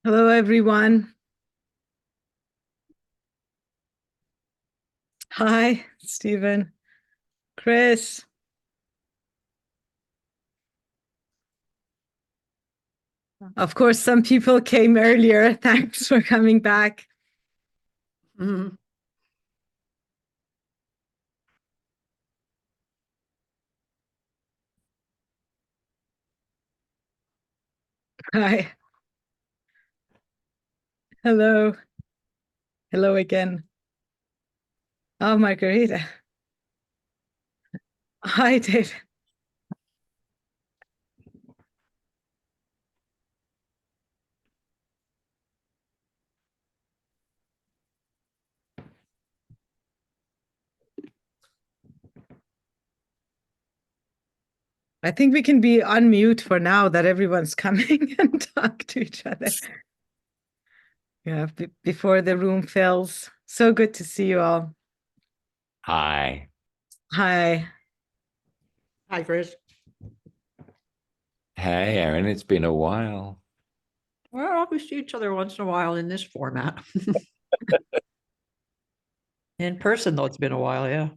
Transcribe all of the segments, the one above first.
Hello, everyone. Hi, Stephen, Chris. Of course, some people came earlier. Thanks for coming back. Mhm. Hi. Hello. Hello again. Oh, Margarita. Hi, David. I think we can be on mute for now that everyone's coming and talk to each other. Yeah, before the room fills. So good to see you all. Hi. Hi. Hi, Chris. Hey, Erin, it's been a while. Well, we see each other once in a while in this format. In person, though, it's been a while, yeah.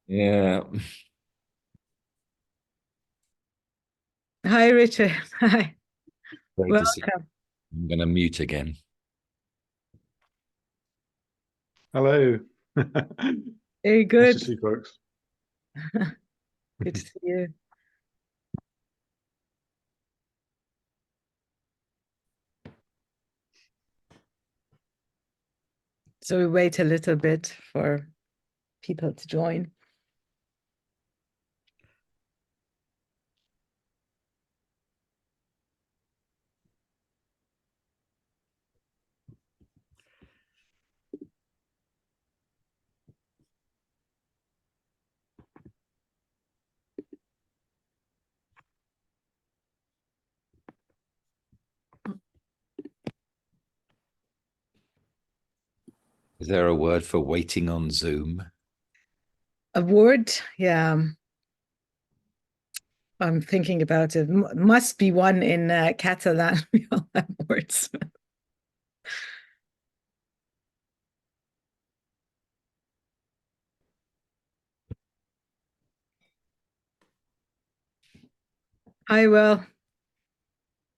Yeah. Hi, Richard. Hi. Great to see you. Welcome. I'm going to mute again. Hello. Very Nice good. to see you, folks. Good to see you. So we wait a little bit for people to join. Is there a word for waiting on Zoom? A word, yeah. I'm thinking about it. Must be one in Catalan. We all have words. Hi, Will.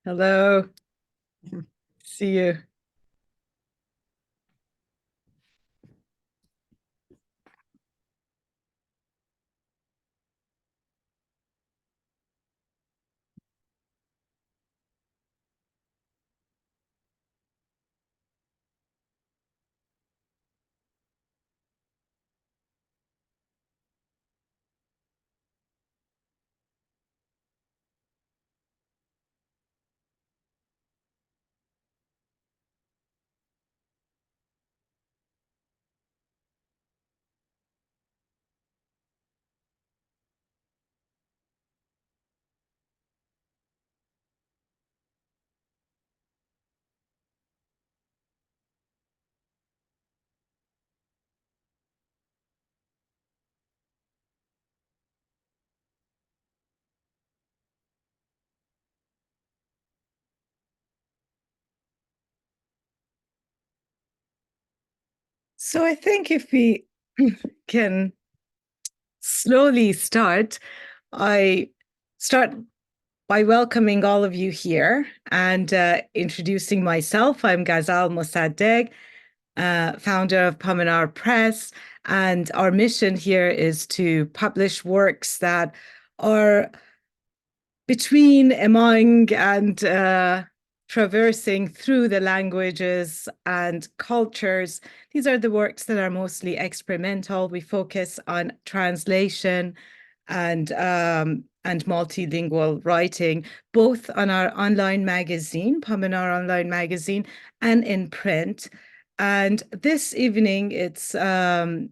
Hello. See you. So I think if we can slowly start, I start by welcoming all of you here and introducing myself. I'm Ghazal Mosadeq, founder of Paminar Press, and our mission here is to publish works that are between, among, and traversing through the languages and cultures. These are the works that are mostly experimental. We focus on translation and multilingual writing, both on our online magazine, Paminar Online Magazine, and in print. And this evening, it's the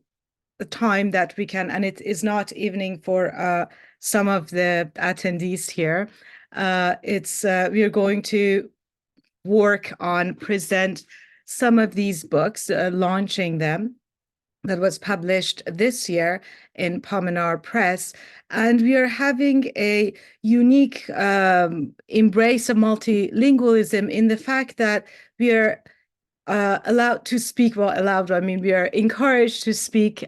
time that we can, and it is not evening for some of the attendees here. We are going to work on present some of these books, launching them. that was published this year in Pomenar Press. And we are having a unique embrace of multilingualism in the fact that we are allowed to speak, well, allowed, I mean, we are encouraged to speak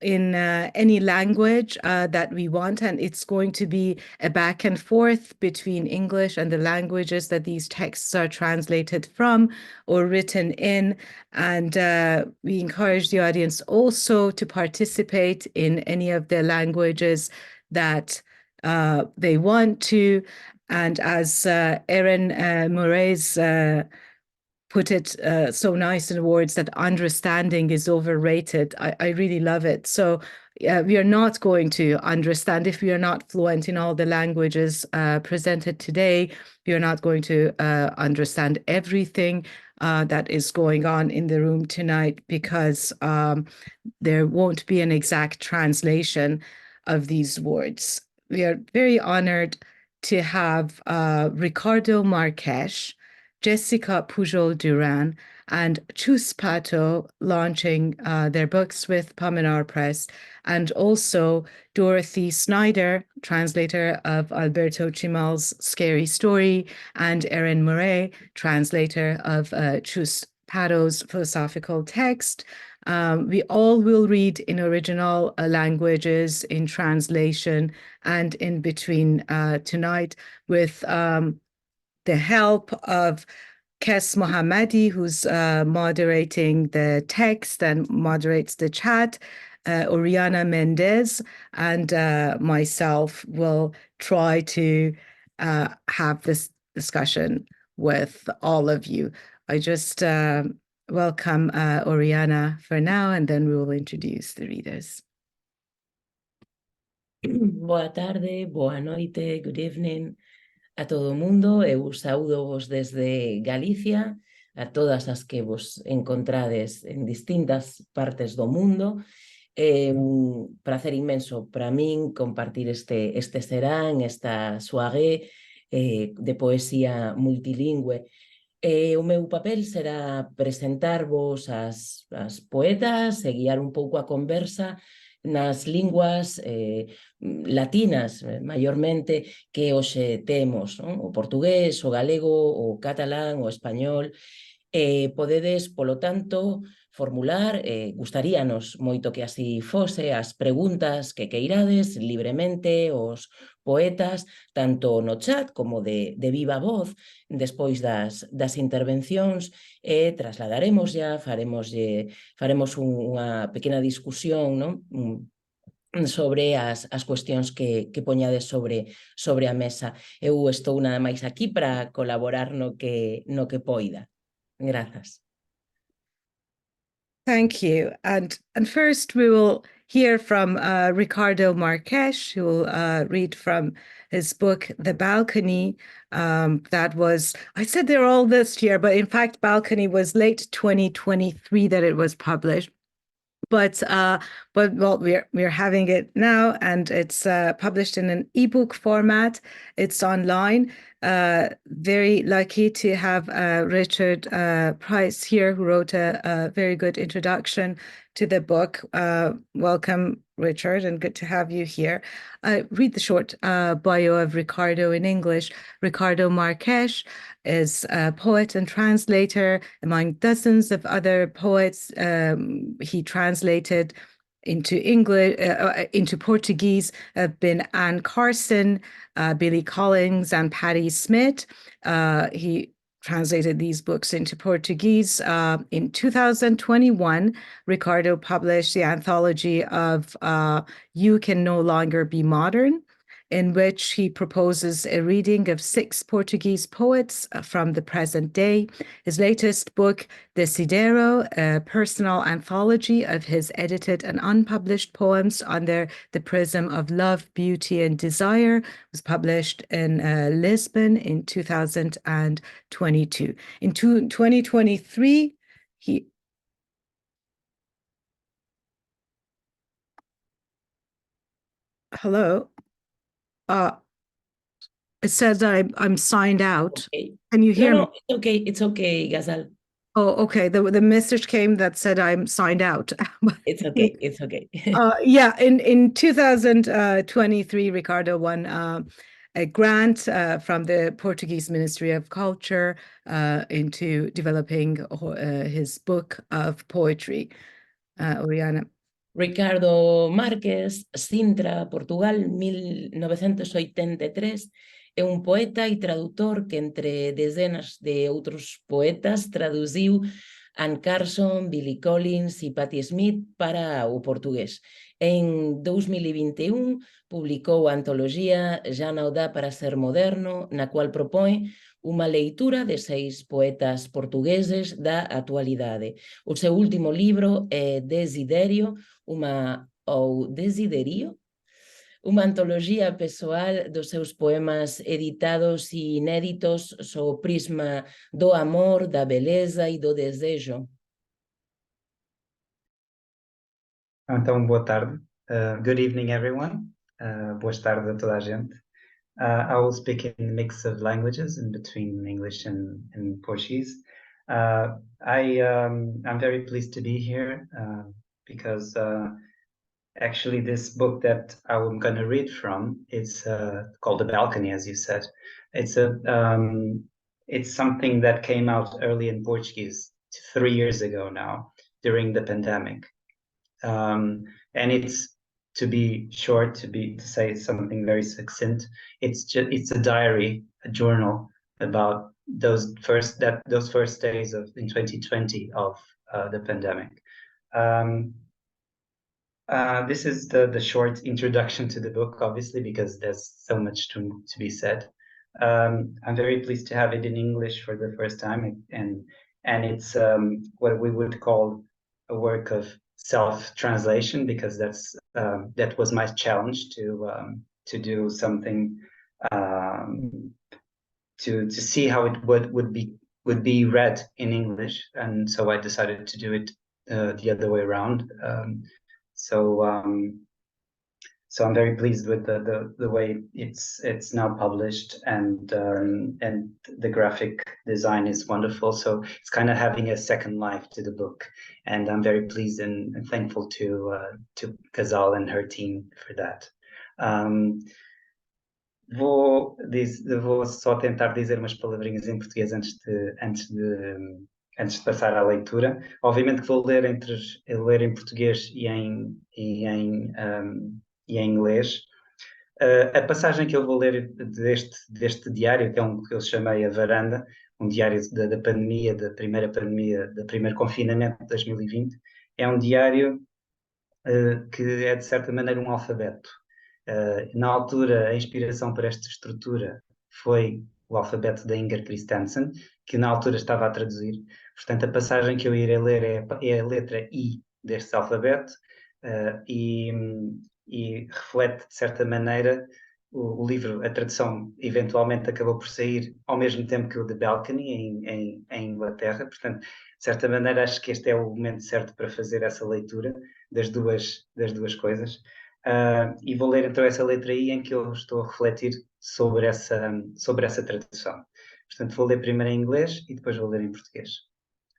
in any language that we want, and it's going to be a back and forth between English and the languages that these texts are translated from or written in. And we encourage the audience also to participate in any of the languages that they want to. And as Erin Moure's put it so nice in words, that understanding is overrated. I really love it. So we are not going to understand if we are not fluent in all the languages presented today. We are not going to understand everything that is going on in the room tonight, because there won't be an exact translation of these words. We are very honored to have Ricardo Marques, Jessica Pujol Duran, and Chus Pato launching their books with Pomenar Press, and also Dorothy Snyder, translator of Alberto Chimal's Scary Story, and Erin Moure, translator of Chus Pato's philosophical text. We all will read in original languages, in translation, and in between tonight, with the help of Kes Mohammadi, who's moderating the text and moderates the chat. Oriana Mendez and myself will try to have this discussion with all of you. I just welcome Oriana for now, and then we will introduce the readers. Boa tarde, boa noite, good evening a todo o mundo. Eu saúdo vos desde Galicia, a todas as que vos encontrades en distintas partes do mundo. Un placer inmenso para min compartir este serán, esta soirée de poesía multilingüe. O meu papel será presentarvos as poetas e guiar un pouco a conversa nas linguas latinas, maiormente, que hoxe temos, non? O portugués, o galego, o catalán, o español. Podedes, polo tanto, formular, gustaríanos moito que así fose, as preguntas que queirades libremente os poetas, tanto no chat como de viva voz, despois das intervencións, e trasladaremos ya, faremos unha pequena discusión, non? Sobre as cuestións que poñades sobre a mesa. Eu estou nada máis aquí para colaborar no que poida. Grazas. Thank you. And first we will hear from Ricardo Marques, who will read from his book, The Balcony. That was, I said they're all this year, but in fact, Balcony was late 2023 that it was published. But well, we're having it now, and it's published in an ebook format. It's online. Very lucky to have Richard Price here, who wrote a very good introduction to the book. Welcome, Richard, and good to have you here. Read the short bio of Ricardo in English. Ricardo Marques is a poet and translator. Among dozens of other poets, he translated into English, into Portuguese, have been Anne Carson, Billy Collins, and Patti Smith. He translated these books into Portuguese. In 2021, Ricardo published the anthology of You Can No Longer Be Modern, in which he proposes a reading of 6 Portuguese poets from the present day. His latest book, Desidero, a personal anthology of his edited and unpublished poems under the prism of love, beauty, and desire, was published in Lisbon in 2022. In 2023, he hello. It says that I'm signed out. Okay. Can you hear me? No, it's okay, Ghazal. Oh, okay. The message came that said I'm signed out. It's okay. It's okay. Yeah, in 2023, Ricardo won a grant from the Portuguese Ministry of Culture into developing his book of poetry. Oriana. Ricardo Marques, Sintra, Portugal, 1983, é un poeta e tradutor que entre dezenas de outros poetas traduziu Anne Carson, Billy Collins e Patti Smith para o portugués. En 2021 publicou a antoloxía Já non dá para ser moderno, na cual propõe unha leitura de 6 poetas portugueses da actualidade. O seu último libro é Desiderio, unha antoloxía persoal dos seus poemas editados e inéditos sob o prisma do amor, da beleza e do desejo. Então, boa tarde. Good evening, everyone. Boas tardes a toda a gente. I will speak in a mix of languages in between English and Portuguese. I'm very pleased to be here because actually this book that I'm going to read from is called The Balcony, as you said. It's something that came out early in Portuguese 3 years ago now during the pandemic. And it's, to be short, to say something very succinct, it's a diary, a journal about those first days in 2020 of the pandemic. This is the short introduction to the book, obviously, because there's so much to be said. I'm very pleased to have it in English for the first time, and it's what we would call a work of self-translation, because that was my challenge to do something to see how it would be read in English, and so I decided to do it the other way around. So I'm very pleased with the way it's now published, and the graphic design is wonderful. So it's kind of having a second life to the book, and I'm very pleased and thankful to Ghazal and her team for that. Vou só tentar dizer umas palavrinhas em português antes de passar à leitura. Obviamente que vou ler ler em português e em inglês. A passagem que eu vou ler deste diário, que é que eu chamei A Varanda, um diário da pandemia, do primeiro confinamento de 2020, é um diário que é, de certa maneira, um alfabeto. Na altura, a inspiração para esta estrutura foi o alfabeto da Inger Christensen, que na altura estava a traduzir. Portanto, a passagem que eu irei ler é a letra I deste alfabeto, e reflete, de certa maneira, o livro. A tradução eventualmente acabou por sair ao mesmo tempo que o The Balcony em Inglaterra. Portanto, de certa maneira, acho que este é o momento certo para fazer essa leitura das duas coisas. E vou ler então essa letra I, em que eu estou a refletir sobre essa tradução. Portanto, vou ler primeiro em inglês e depois vou ler em português.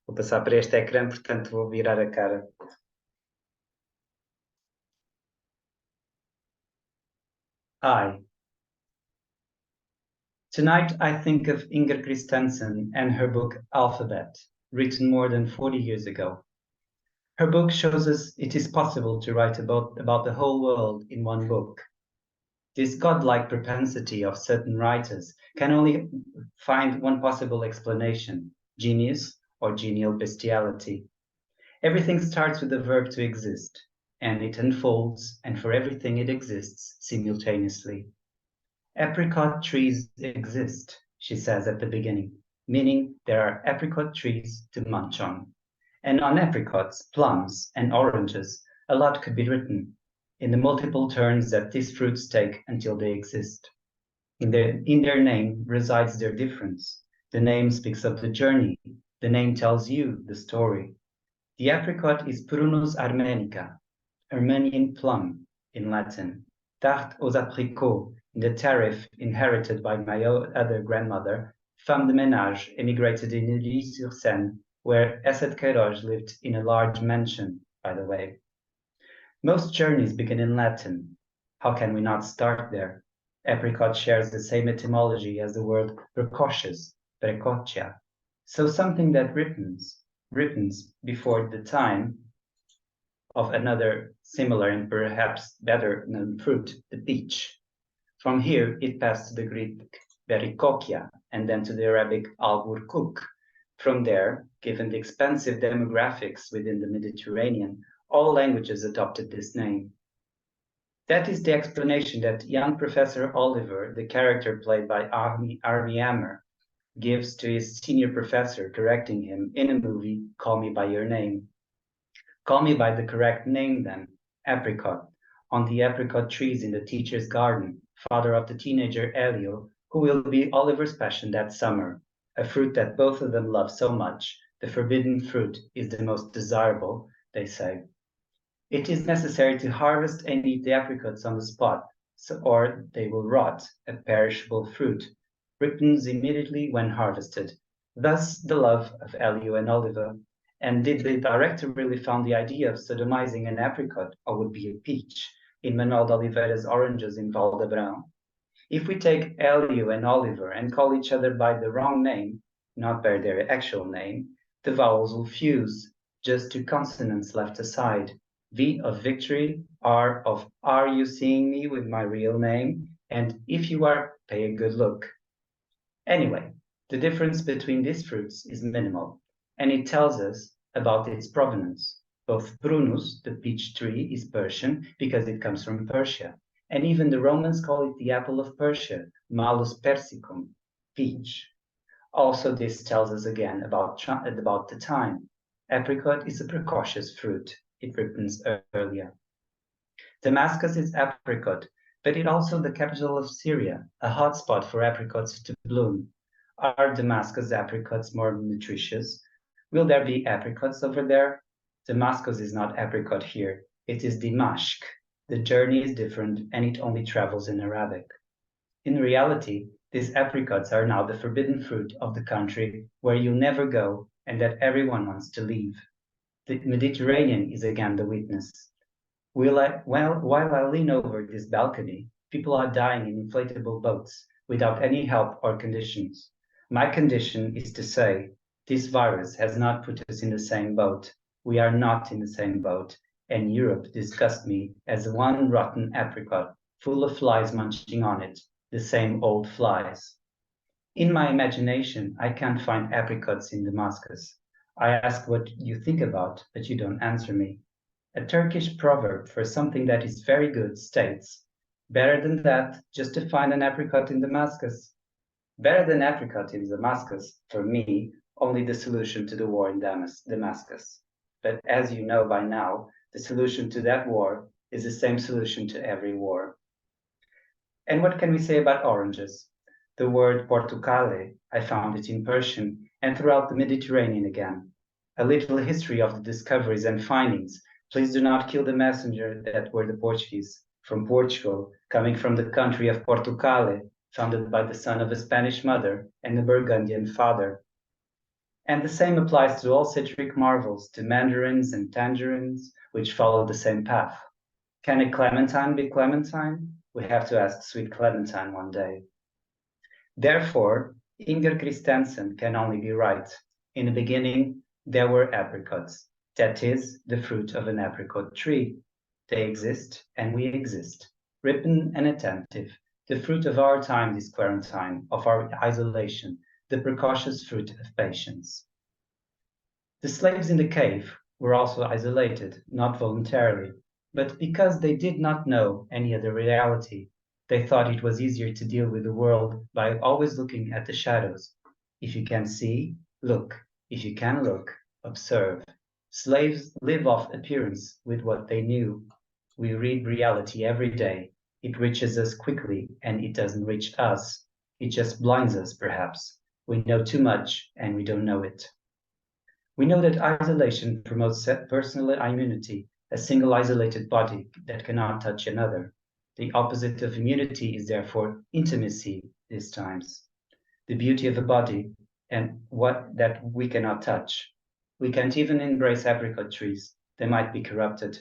Vou passar para este ecrã, portanto vou virar a cara. Tonight I think of Inger Christensen and her book Alphabet, written more than 40 years ago. Her book shows us it is possible to write about the whole world in one book. This godlike propensity of certain writers can only find one possible explanation: genius or genial bestiality. Everything starts with the verb to exist, and it unfolds, and for everything it exists simultaneously. Apricot trees exist, she says at the beginning, meaning there are apricot trees to munch on. And on apricots, plums, and oranges, a lot could be written, in the multiple turns that these fruits take until they exist. In their name resides their difference. The name speaks of the journey. The name tells you the story. The apricot is Prunus armenica, Armenian plum in Latin. Tarte aux apricots, in the tariff inherited by my other grandmother, femme de ménage emigrated in Neuilly-sur-Seine, where Esed Queiroz lived in a large mansion, by the way. Most journeys begin in Latin. How can we not start there? Apricot shares the same etymology as the word precoces, precocia. So something that ripens before the time of another similar and perhaps better known fruit, the peach. From here, it passed to the Greek berikokia and then to the Arabic al-burkuk. From there, given the expansive demographics within the Mediterranean, all languages adopted this name. That is the explanation that young Professor Oliver, the character played by Armie Hammer, gives to his senior professor correcting him in a movie, Call Me By Your Name. Call me by the correct name then, apricot, on the apricot trees in the teacher's garden, father of the teenager Elio, who will be Oliver's passion that summer, a fruit that both of them love so much. The forbidden fruit is the most desirable, they say. It is necessary to harvest and eat the apricots on the spot, or they will rot, a perishable fruit, ripens immediately when harvested. Thus the love of Elio and Oliver. And did the director really found the idea of sodomizing an apricot, or would be a peach, in Manuel de Oliveira's Oranges in Valdebrão? If we take Elio and Oliver and call each other by the wrong name, not by their actual name, the vowels will fuse, just two consonants left aside. V of victory, R of are you seeing me with my real name? And if you are, pay a good look. Anyway, the difference between these fruits is minimal, and it tells us about its provenance. Both prunus, the peach tree, is Persian because it comes from Persia, and even the Romans call it the apple of Persia, Malus persicum, peach. Also, this tells us again about the time. Apricot is a precocious fruit. It ripens earlier. Damascus is apricot, but it also the capital of Syria, a hotspot for apricots to bloom. Are Damascus apricots more nutritious? Will there be apricots over there? Damascus is not apricot here. It is Dimashq. The journey is different and it only travels in Arabic. In reality, these apricots are now the forbidden fruit of the country where you never go and that everyone wants to leave. The Mediterranean is again the witness. While I lean over this balcony, people are dying in inflatable boats without any help or conditions. My condition is to say, this virus has not put us in the same boat. We are not in the same boat, and Europe disgusts me as one rotten apricot, full of flies munching on it, the same old flies. In my imagination, I can't find apricots in Damascus. I ask what you think about, but you don't answer me. A Turkish proverb for something that is very good states, better than that, just to find an apricot in Damascus. Better than apricot in Damascus, for me, only the solution to the war in Damascus. But as you know by now, the solution to that war is the same solution to every war. And what can we say about oranges? The word portucale, I found it in Persian and throughout the Mediterranean again. A little history of the discoveries and findings. Please do not kill the messenger that were the Portuguese from Portugal, coming from the country of Portucale, founded by the son of a Spanish mother and a Burgundian father. And the same applies to all citric marvels, to mandarins and tangerines, which follow the same path. Can a clementine be clementine? We have to ask sweet Clementine one day. Therefore, Inger Christensen can only be right. In the beginning, there were apricots. That is, the fruit of an apricot tree. They exist, and we exist. Ripen and attentive, the fruit of our time this quarantine, of our isolation, the precocious fruit of patience. The slaves in the cave were also isolated, not voluntarily, but because they did not know any other reality. They thought it was easier to deal with the world by always looking at the shadows. If you can see, look. If you can look, observe. Slaves live off appearance with what they knew. We read reality every day. It reaches us quickly, and it doesn't reach us. It just blinds us, perhaps. We know too much, and we don't know it. We know that isolation promotes personal immunity, a single isolated body that cannot touch another. The opposite of immunity is therefore intimacy these times. The beauty of a body and what that we cannot touch. We can't even embrace apricot trees. They might be corrupted.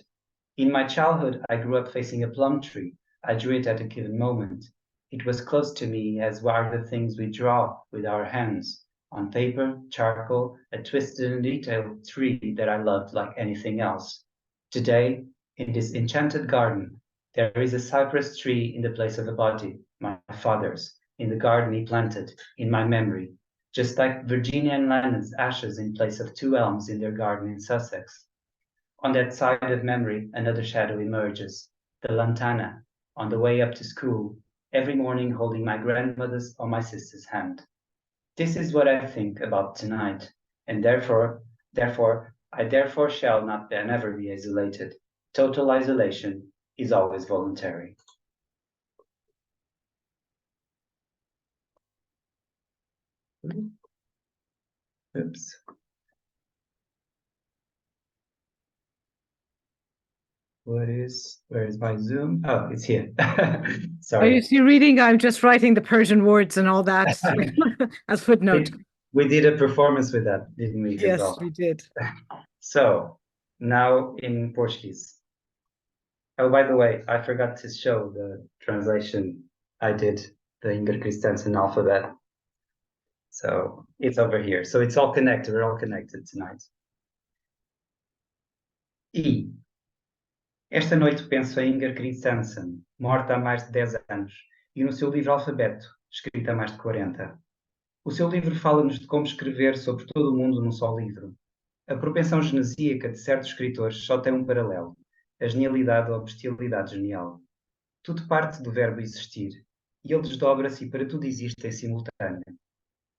In my childhood, I grew up facing a plum tree. I drew it at a given moment. It was close to me as are the things we draw with our hands. On paper, charcoal, a twisted and detailed tree that I loved like anything else. Today, in this enchanted garden, there is a cypress tree in the place of a body, my father's, in the garden he planted, in my memory, just like Virginia and Lennon's ashes in place of two elms in their garden in Sussex. On that side of memory, another shadow emerges, the lantana, on the way up to school, every morning holding my grandmother's or my sister's hand. This is what I think about tonight, and therefore I shall not never be isolated. Total isolation is always voluntary. Oops. Where is my Zoom? Oh, it's here. Sorry. Are you reading? I'm just writing the Persian words and all that as footnote. We did a performance with that, didn't we? Yes, Ghazal? we did. So now in Portuguese. Oh, by the way, I forgot to show the translation. I did the Ingrid Christensen alphabet. So it's over here. So it's all connected. We're all connected tonight. E. Esta noite penso em Ingrid Christensen, morta há mais de 10 anos, e no seu livro Alfabeto, escrito há mais de 40. O seu livro fala-nos de como escrever sobre todo o mundo num só livro. A propensão genesíaca de certos escritores só tem um paralelo, a genialidade ou bestialidade genial. Tudo parte do verbo existir, e ele desdobra-se e para tudo existe em simultâneo.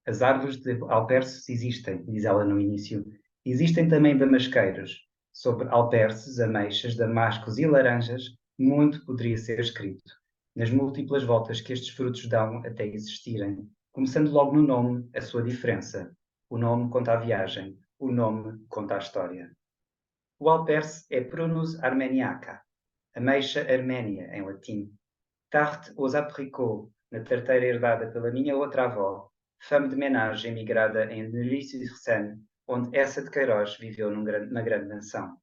As árvores de alperces existem, diz ela no início. Existem também damasqueiros. Sobre alperces, ameixas, damascos e laranjas, muito poderia ser escrito, nas múltiplas voltas que estes frutos dão até existirem, começando logo no nome, a sua diferença. O nome conta a viagem, o nome conta a história. O alperce é Prunus armeniaca, ameixa arménia, em latim. Tarte aux apricots, na tarteira herdada pela minha outra avó, femme de ménage emigrada em Neuilly-sur-Seine, onde essa de Queiroz viveu numa grande mansão.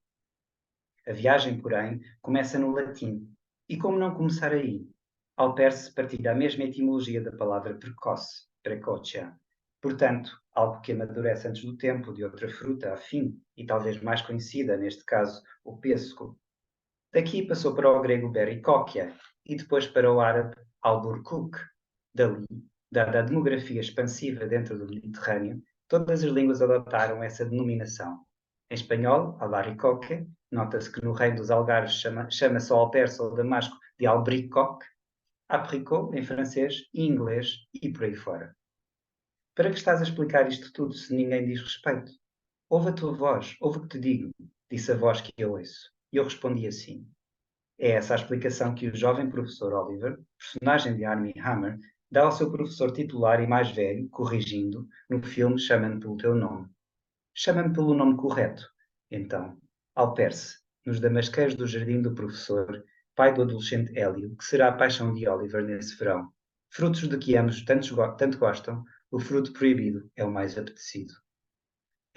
A viagem, porém, começa no latim. E como não começar aí? Alperce partilha a mesma etimologia da palavra precoce, precocia. Portanto, algo que amadurece antes do tempo, de outra fruta afim, e talvez mais conhecida, neste caso, o pêssego. Daqui passou para o grego berikóquia, e depois para o árabe alburkuk. Dali, dada a demografia expansiva dentro do Mediterrâneo, todas as línguas adotaram essa denominação. Em espanhol, albaricoque, nota-se que no reino dos Algarves chama-se ao alperce ou damasco de albricoque, apricot em francês e inglês e por aí fora. Para que estás a explicar isto tudo se ninguém diz respeito? Ouve a tua voz, ouve o que te digo, disse a voz que eu ouço. E eu respondi assim. É essa a explicação que o jovem professor Oliver, personagem de Armie Hammer, dá ao seu professor titular e mais velho, corrigindo, no filme Chama-me pelo teu nome. Chama-me pelo nome correto. Então, alperce, nos damasqueiros do jardim do professor, pai do adolescente Hélio, que será a paixão de Oliver nesse verão. Frutos de que ambos tanto gostam, o fruto proibido é o mais apetecido.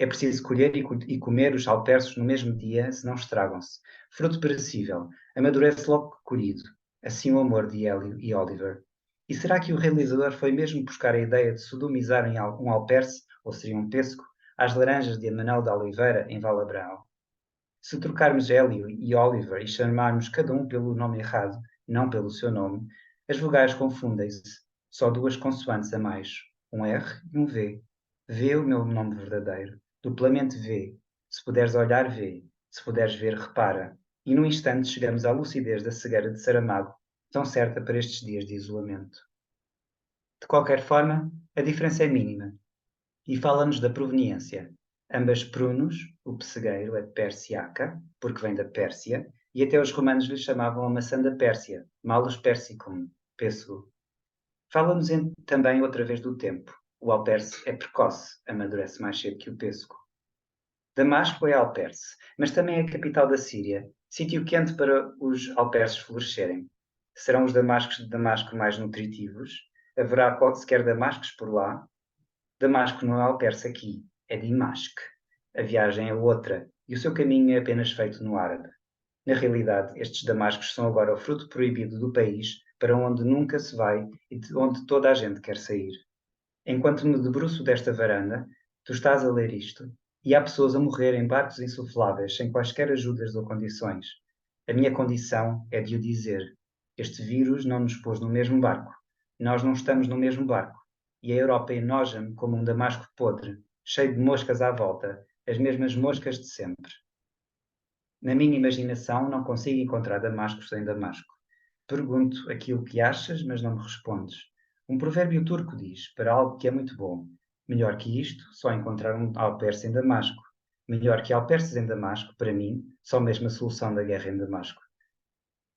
É preciso colher e comer os alperces no mesmo dia, senão estragam-se. Fruto perecível, amadurece logo que colhido. Assim o amor de Hélio e Oliver. E será que o realizador foi mesmo buscar a ideia de sodomizarem um alperce, ou seria um pêssego, às laranjas de Manuel de Oliveira, em Val Abrão? Se trocarmos Hélio e Oliver e chamarmos cada um pelo nome errado, não pelo seu nome, as vogais confundem-se. Só duas consoantes a mais, um R e um V. V o meu nome verdadeiro. Duplamente V. Se puderes olhar, vê. Se puderes ver, repara. E num instante chegamos à lucidez da cegueira de Saramago, tão certa para estes dias de isolamento. De qualquer forma, a diferença é mínima. E fala-nos da proveniência. Ambas prunos, o pessegueiro é persiaca, porque vem da Pérsia, e até os romanos lhe chamavam a maçã da Pérsia, malus persicum, pêssego. Fala-nos também outra vez do tempo. O alperce é precoce, amadurece mais cedo que o pêssego. Damasco é alperce, mas também é a capital da Síria, sítio quente para os alperces florescerem. Serão os damascos de Damasco mais nutritivos? Haverá sequer damascos por lá? Damasco não é alperce aqui, é Dimasque. A viagem é outra, e o seu caminho é apenas feito no árabe. Na realidade, estes damascos são agora o fruto proibido do país para onde nunca se vai e de onde toda a gente quer sair. Enquanto me debruço desta varanda, tu estás a ler isto, e há pessoas a morrer em barcos insufláveis sem quaisquer ajudas ou condições. A minha condição é de o dizer. Este vírus não nos pôs no mesmo barco. Nós não estamos no mesmo barco. E a Europa enoja-me como um damasco podre, cheio de moscas à volta, as mesmas moscas de sempre. Na minha imaginação não consigo encontrar damascos em Damasco. Pergunto aquilo que achas, mas não me respondes. Um provérbio turco diz, para algo que é muito bom, melhor que isto, só encontrar um alperce em Damasco. Melhor que alperces em Damasco, para mim, só mesmo a solução da guerra em Damasco.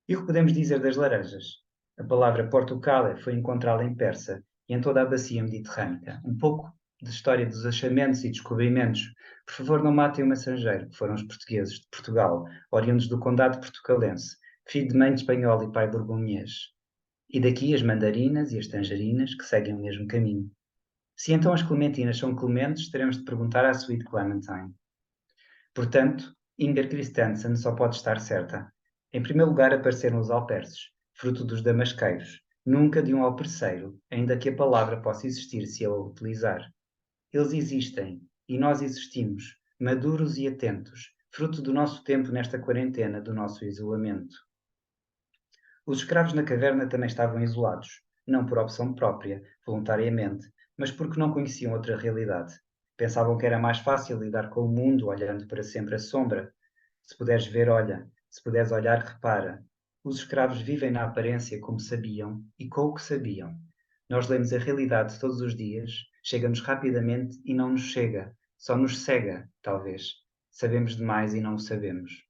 E o que podemos dizer das laranjas? A palavra portucale foi encontrada em persa e em toda a bacia mediterrânica. Um pouco de história dos achamentos e descobrimentos. Por favor, não matem o mensageiro, que foram os portugueses de Portugal, oriundos do condado portucalense, filho de mãe de espanhol e pai borgonhês. E daqui as mandarinas e as tangerinas, que seguem o mesmo caminho. Se então as clementinas são clementes, teremos de perguntar à Sweet Clementine. Portanto, Inger Christensen só pode estar certa. Em primeiro lugar apareceram os alperces, fruto dos damasqueiros, nunca de um alperceiro, ainda que a palavra possa existir se eu a utilizar. Eles existem, e nós existimos, maduros e atentos, fruto do nosso tempo nesta quarentena, do nosso isolamento. Os escravos na caverna também estavam isolados, não por opção própria, voluntariamente, mas porque não conheciam outra realidade. Pensavam que era mais fácil lidar com o mundo olhando para sempre a sombra. Se puderes ver, olha. Se puderes olhar, repara. Os escravos vivem na aparência como sabiam e com o que sabiam. Nós lemos a realidade todos os dias, chega-nos rapidamente e não nos chega, só nos cega, talvez. Sabemos demais e não o sabemos.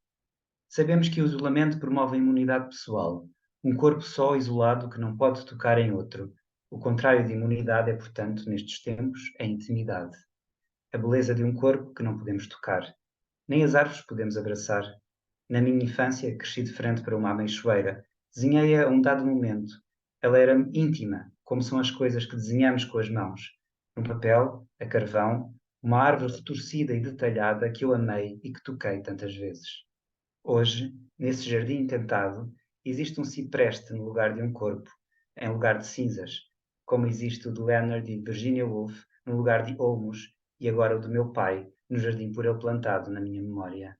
Sabemos que o isolamento promove a imunidade pessoal, um corpo só isolado que não pode tocar em outro. O contrário de imunidade é, portanto, nestes tempos, a intimidade. A beleza de um corpo que não podemos tocar. Nem as árvores podemos abraçar. Na minha infância, cresci de frente para uma ameixoeira. Desenhei-a a um dado momento. Ela era íntima, como são as coisas que desenhamos com as mãos. Num papel, a carvão, uma árvore retorcida e detalhada que eu amei e que toquei tantas vezes. Hoje, nesse jardim encantado, existe um cipreste no lugar de um corpo, em lugar de cinzas, como existe o de Leonard e Virginia Woolf no lugar de olmos e agora o do meu pai, no jardim por ele plantado na minha memória.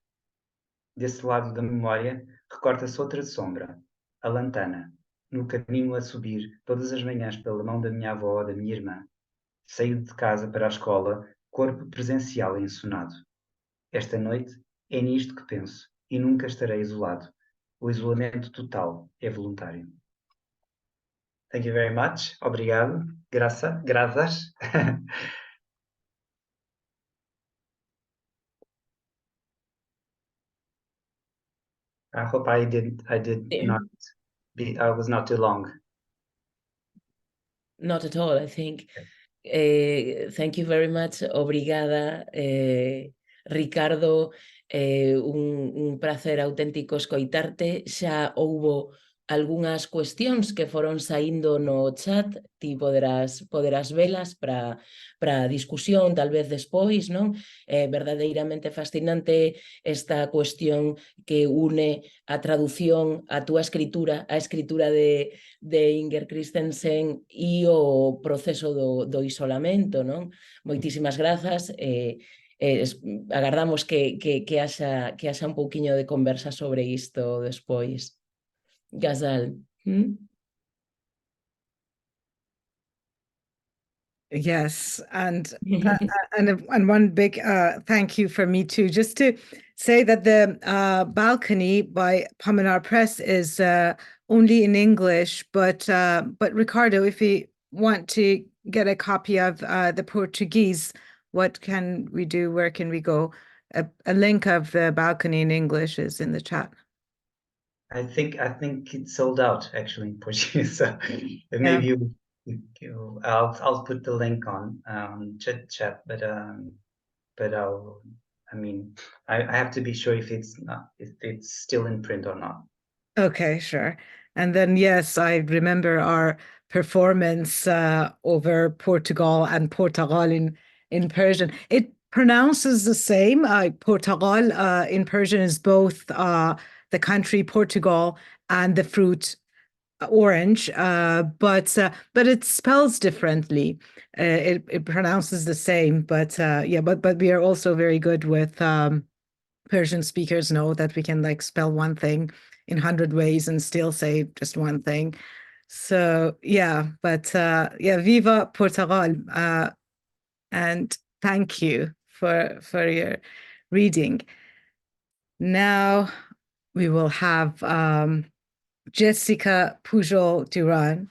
Desse lado da memória, recorta-se outra sombra, a lantana, no caminho a subir todas as manhãs pela mão da minha avó ou da minha irmã. Saído de casa para a escola, corpo presencial e ensonado. Esta noite é nisto que penso, e nunca estarei isolado. O isolamento total é voluntário. Thank you very much. Obrigado. Graças. I hope I was not too long. Not at all, I think. Thank you very much. Obrigada, Ricardo. Un prazer auténtico escoitarte. Xa houbo algunhas cuestións que foron saindo no chat, ti poderás velas para a discusión, tal vez despois, non? É verdadeiramente fascinante esta cuestión que une a traducción, a túa escritura, a escritura de Inger Christensen e o proceso do isolamento, non? Moitísimas grazas. Agardamos que haxa un pouquiño de conversa sobre isto despois. Ghazal. Yes, and one big thank you from me too. Just to say that the balcony by Pominar Press is only in English, but Ricardo, if you want to get a copy of the Portuguese, what can we do? Where can we go? A link of the balcony in English is in the chat. I think it's sold out actually in Portuguese. So maybe I'll put the link on chat, but I have to be sure if it's still in print or not. Okay, sure. And then yes, I remember our performance over Portugal and Portugal in Persian. pronounces the same. Portugal in Persian is both the country Portugal and the fruit orange, but it spells differently. It pronounces the same, but we are also very good with Persian speakers know that we can like spell one thing in 100 ways and still say just one thing. So Viva Portugal, and thank you for your reading. Now we will have Jessica Pujol Duran.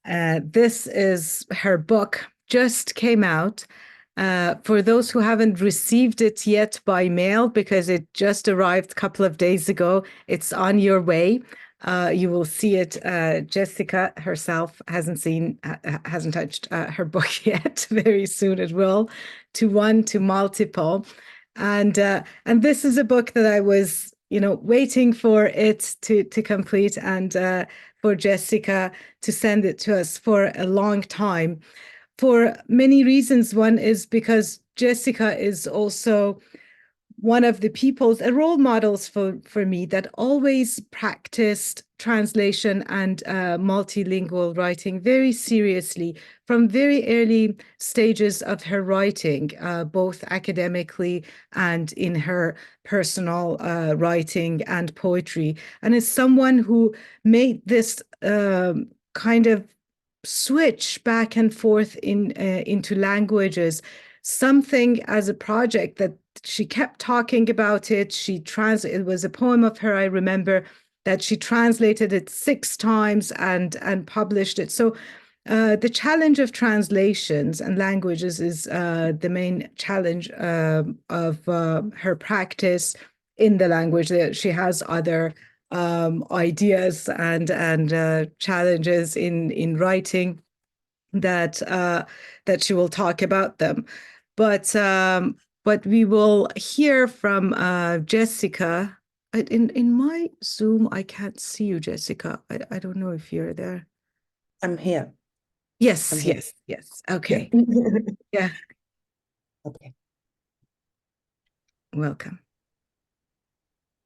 This is her book, just came out. For those who haven't received it yet by mail, because it just arrived a couple of days ago, it's on your way. You will see it. Jessica herself hasn't touched her book yet. Very soon it will. To One to Multiple, and this is a book that I was waiting for it to complete, and for Jessica to send it to us for a long time, for many reasons. One is because Jessica is also one of the people's role models for me that always practiced translation and multilingual writing very seriously from very early stages of her writing, both academically and in her personal writing and poetry, and is someone who made this kind of switch back and forth into languages, something as a project that she kept talking about it. It was a poem of her, I remember, that she translated it 6 times and published it. So the challenge of translations and languages is the main challenge of her practice in the language. She has other ideas and challenges in writing that she will talk about them. But we will hear from Jessica. In my Zoom, I can't see you, Jessica. I don't know if you're there. I'm here. Yes, I'm here. yes. Okay. Yeah. Okay. Welcome.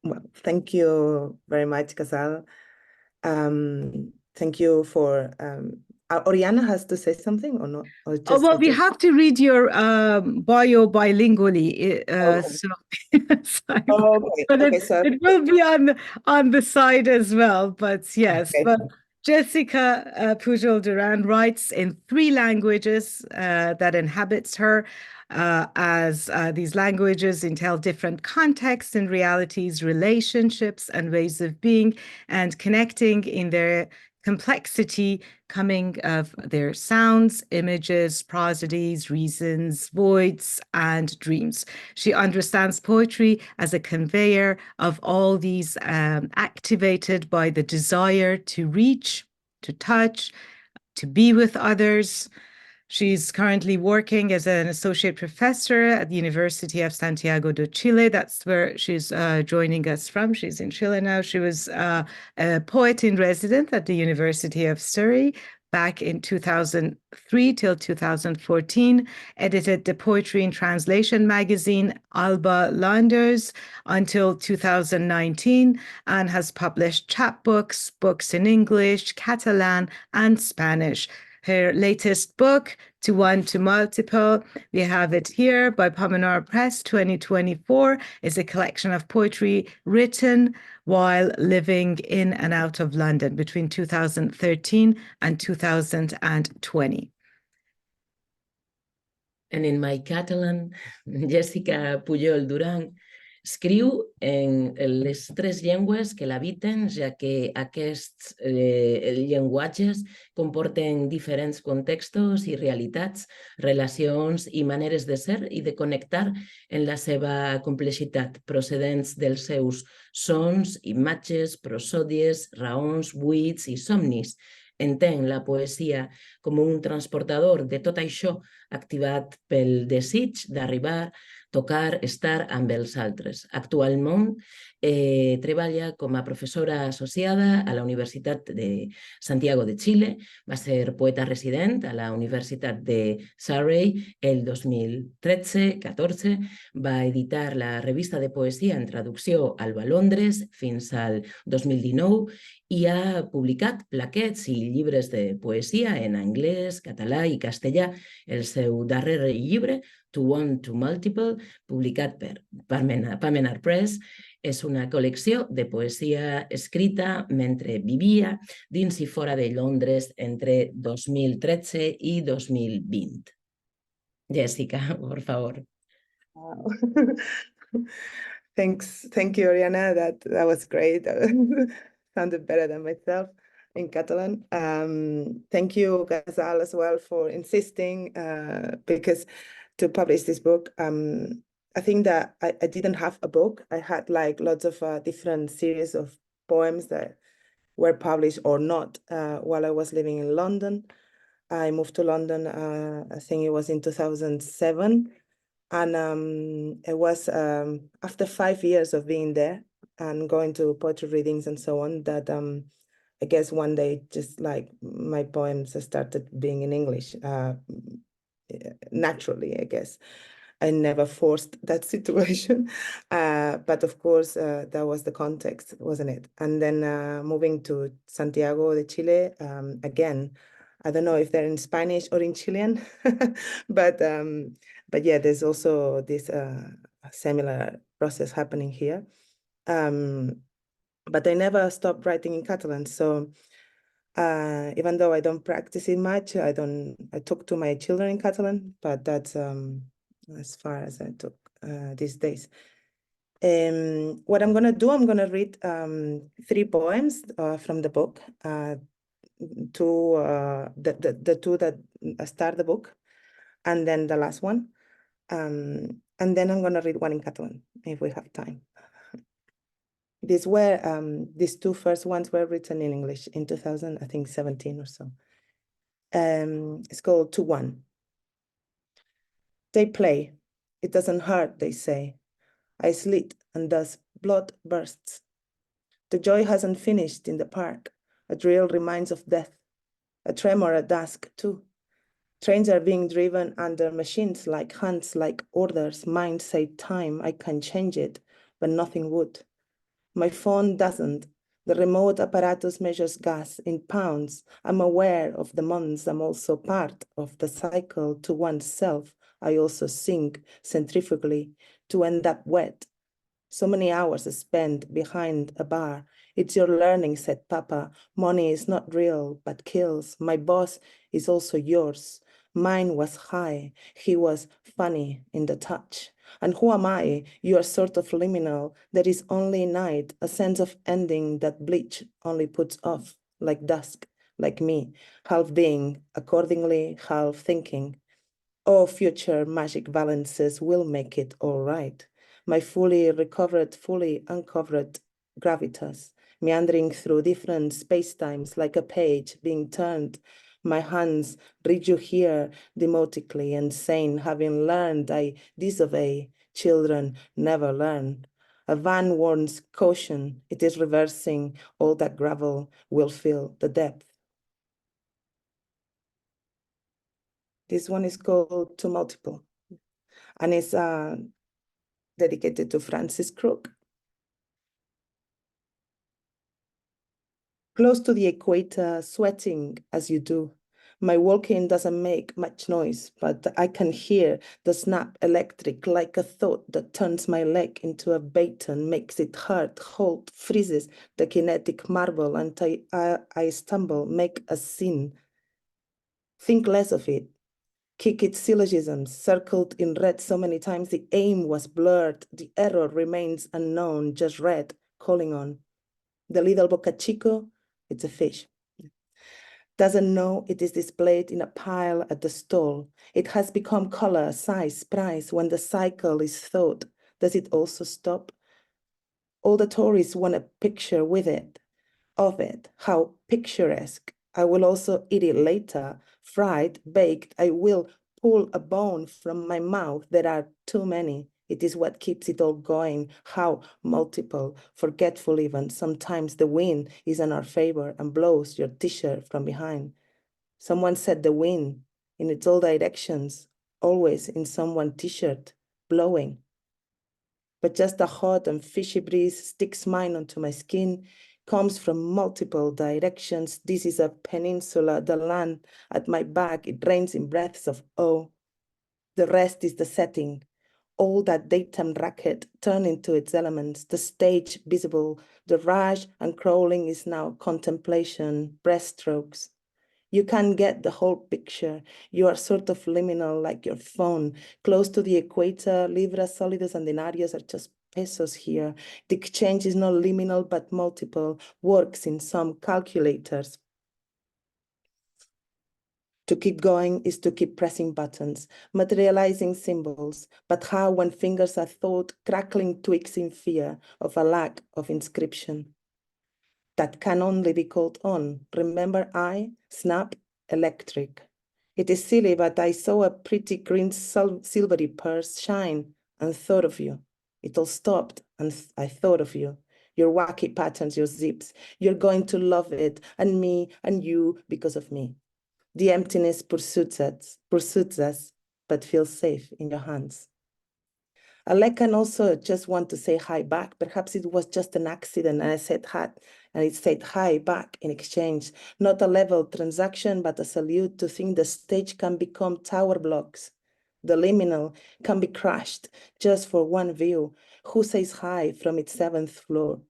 Well, thank you very much, Ghazal. Thank you for Oriana has to say something or not? Or just Well, we have to read your bio bilingually. So, okay. So it will be on the side as well. But yes, okay. But Jessica Pujol Duran writes in 3 languages that inhabits her, as these languages entail different contexts and realities, relationships, and ways of being and connecting in their complexity, coming of their sounds, images, prosodies, reasons, voids, and dreams. She understands poetry as a conveyor of all these, activated by the desire to reach, to touch, to be with others. She's currently working as an associate professor at the University of Santiago de Chile. That's where she's joining us from. She's in Chile now. She was a poet in residence at the University of Surrey back in 2003 till 2014, edited the Poetry and Translation magazine Alba Landers until 2019, and has published chapbooks, books in English, Catalan, and Spanish. Her latest book, To One to Multiple, we have it here by Pomenar Press 2024, is a collection of poetry written while living in and out of London between 2013 and 2020. And in my Catalan, Jessica Pujol Duran escriu en les 3 llengües que l'habiten, ja que aquests llenguatges comporten diferents contextos i realitats, relacions i maneres de ser i de connectar en la seva complexitat, procedents dels seus sons, imatges, prosòdies, raons, buits i somnis. Entén la poesia com un transportador de tot això activat pel desig d'arribar, tocar, estar amb els altres. Actualment Treballa com a professora associada a la Universitat de Santiago de Chile, va ser poeta resident a la Universitat de Surrey el 2013-14, va editar la revista de poesia en traducció Alba Londres fins al 2019 i ha publicat plaquets i llibres de poesia en anglès, català i castellà. El seu darrer llibre, To One to Multiple, publicat per Parmenar Press, és una col·lecció de poesia escrita mentre vivia dins i fora de Londres entre 2013 i 2020. Jessica, por favor. Wow. Thank you, Oriana. That was great. Sounded better than myself in Catalan. Thank you, Ghazal, as well for insisting because to publish this book. I think that I didn't have a book. I had like lots of different series of poems that were published or not while I was living in London. I moved to London, I think it was in 2007. And it was after 5 years of being there and going to poetry readings and so on that I guess one day just like my poems started being in English naturally, I guess. I never forced that situation, but of course that was the context, wasn't it? And then moving to Santiago de Chile, again, I don't know if they're in Spanish or in Chilean, but yeah, there's also this similar process happening here. But I never stopped writing in Catalan, so even though I don't practice it much, I talk to my children in Catalan, but that's as far as I took these days. What I'm gonna do, I'm gonna read 3 poems from the book, the two that start the book, and then the last one, and then I'm gonna read one in Catalan if we have time. These 2 first ones were written in English in 2000, I think 17 or so. It's called To One. They play. It doesn't hurt, they say. I slit and thus blood bursts. The joy hasn't finished in the park. A drill reminds of death. A tremor at dusk too. Trains are being driven under machines like hands, like orders. Minds say time, I can change it, but nothing would. My phone doesn't. The remote apparatus measures gas in pounds. I'm aware of the months. I'm also part of the cycle to oneself. I also sink centrifugally to end up wet. So many hours spent behind a bar. It's your learning, said Papa. Money is not real, but kills. My boss is also yours. Mine was high. He was funny in the touch. And who am I? You are sort of liminal. There is only night, a sense of ending that bleach only puts off, like dusk, like me, half being, accordingly, half thinking. Oh, future magic balances will make it all right. My fully recovered, fully uncovered gravitas, meandering through different spacetimes like a page being turned. My hands read you here demotically and sane, having learned I disobey. Children never learn. A van warns caution. It is reversing. All that gravel will fill the depth. This one is called To Multiple, and it's dedicated to Francis Crook. Close to the equator, sweating as you do. My walking doesn't make much noise, but I can hear the snap electric like a thought that turns my leg into a baton, makes it hurt, halt, freezes the kinetic marble until I stumble, make a sin. Think less of it. Kick its syllogisms, circled in red so many times the aim was blurred, the error remains unknown, just red, calling on. The little Boca Chico, it's a fish. Doesn't know it is displayed in a pile at the stall. It has become color, size, price. When the cycle is thought, does it also stop? All the tourists want a picture with it, of it. How picturesque. I will also eat it later, fried, baked. I will pull a bone from my mouth. There are too many. It is what keeps it all going. How multiple, forgetful even. Sometimes the wind is in our favor and blows your t-shirt from behind. Someone said the wind in its all directions, always in someone's t-shirt, blowing. But just a hot and fishy breeze sticks mine onto my skin, comes from multiple directions. This is a peninsula, the land at my back. It rains in breaths of awe. The rest is the setting. All that daytime racket turned into its elements, the stage visible, the rush and crawling is now contemplation, breaststrokes. You can't get the whole picture. You are sort of liminal, like your phone, close to the equator. Libras, solidas, and denarios are just pesos here. The exchange is not liminal, but multiple, works in some calculators. To keep going is to keep pressing buttons, materializing symbols, but how when fingers are thought, crackling twigs in fear of a lack of inscription that can only be called on. Remember snap, electric. It is silly, but I saw a pretty green silvery purse shine and thought of you. It all stopped and I thought of you. Your wacky patterns, your zips. You're going to love it, and me, and you, because of me. The emptiness pursues us, but feels safe in your hands. Alec can also just want to say hi back. Perhaps it was just an accident and I said hi, and it said hi back in exchange. Not a level transaction, but a salute to think the stage can become tower blocks. The liminal can be crushed just for one view. Who says hi from its 7th floor?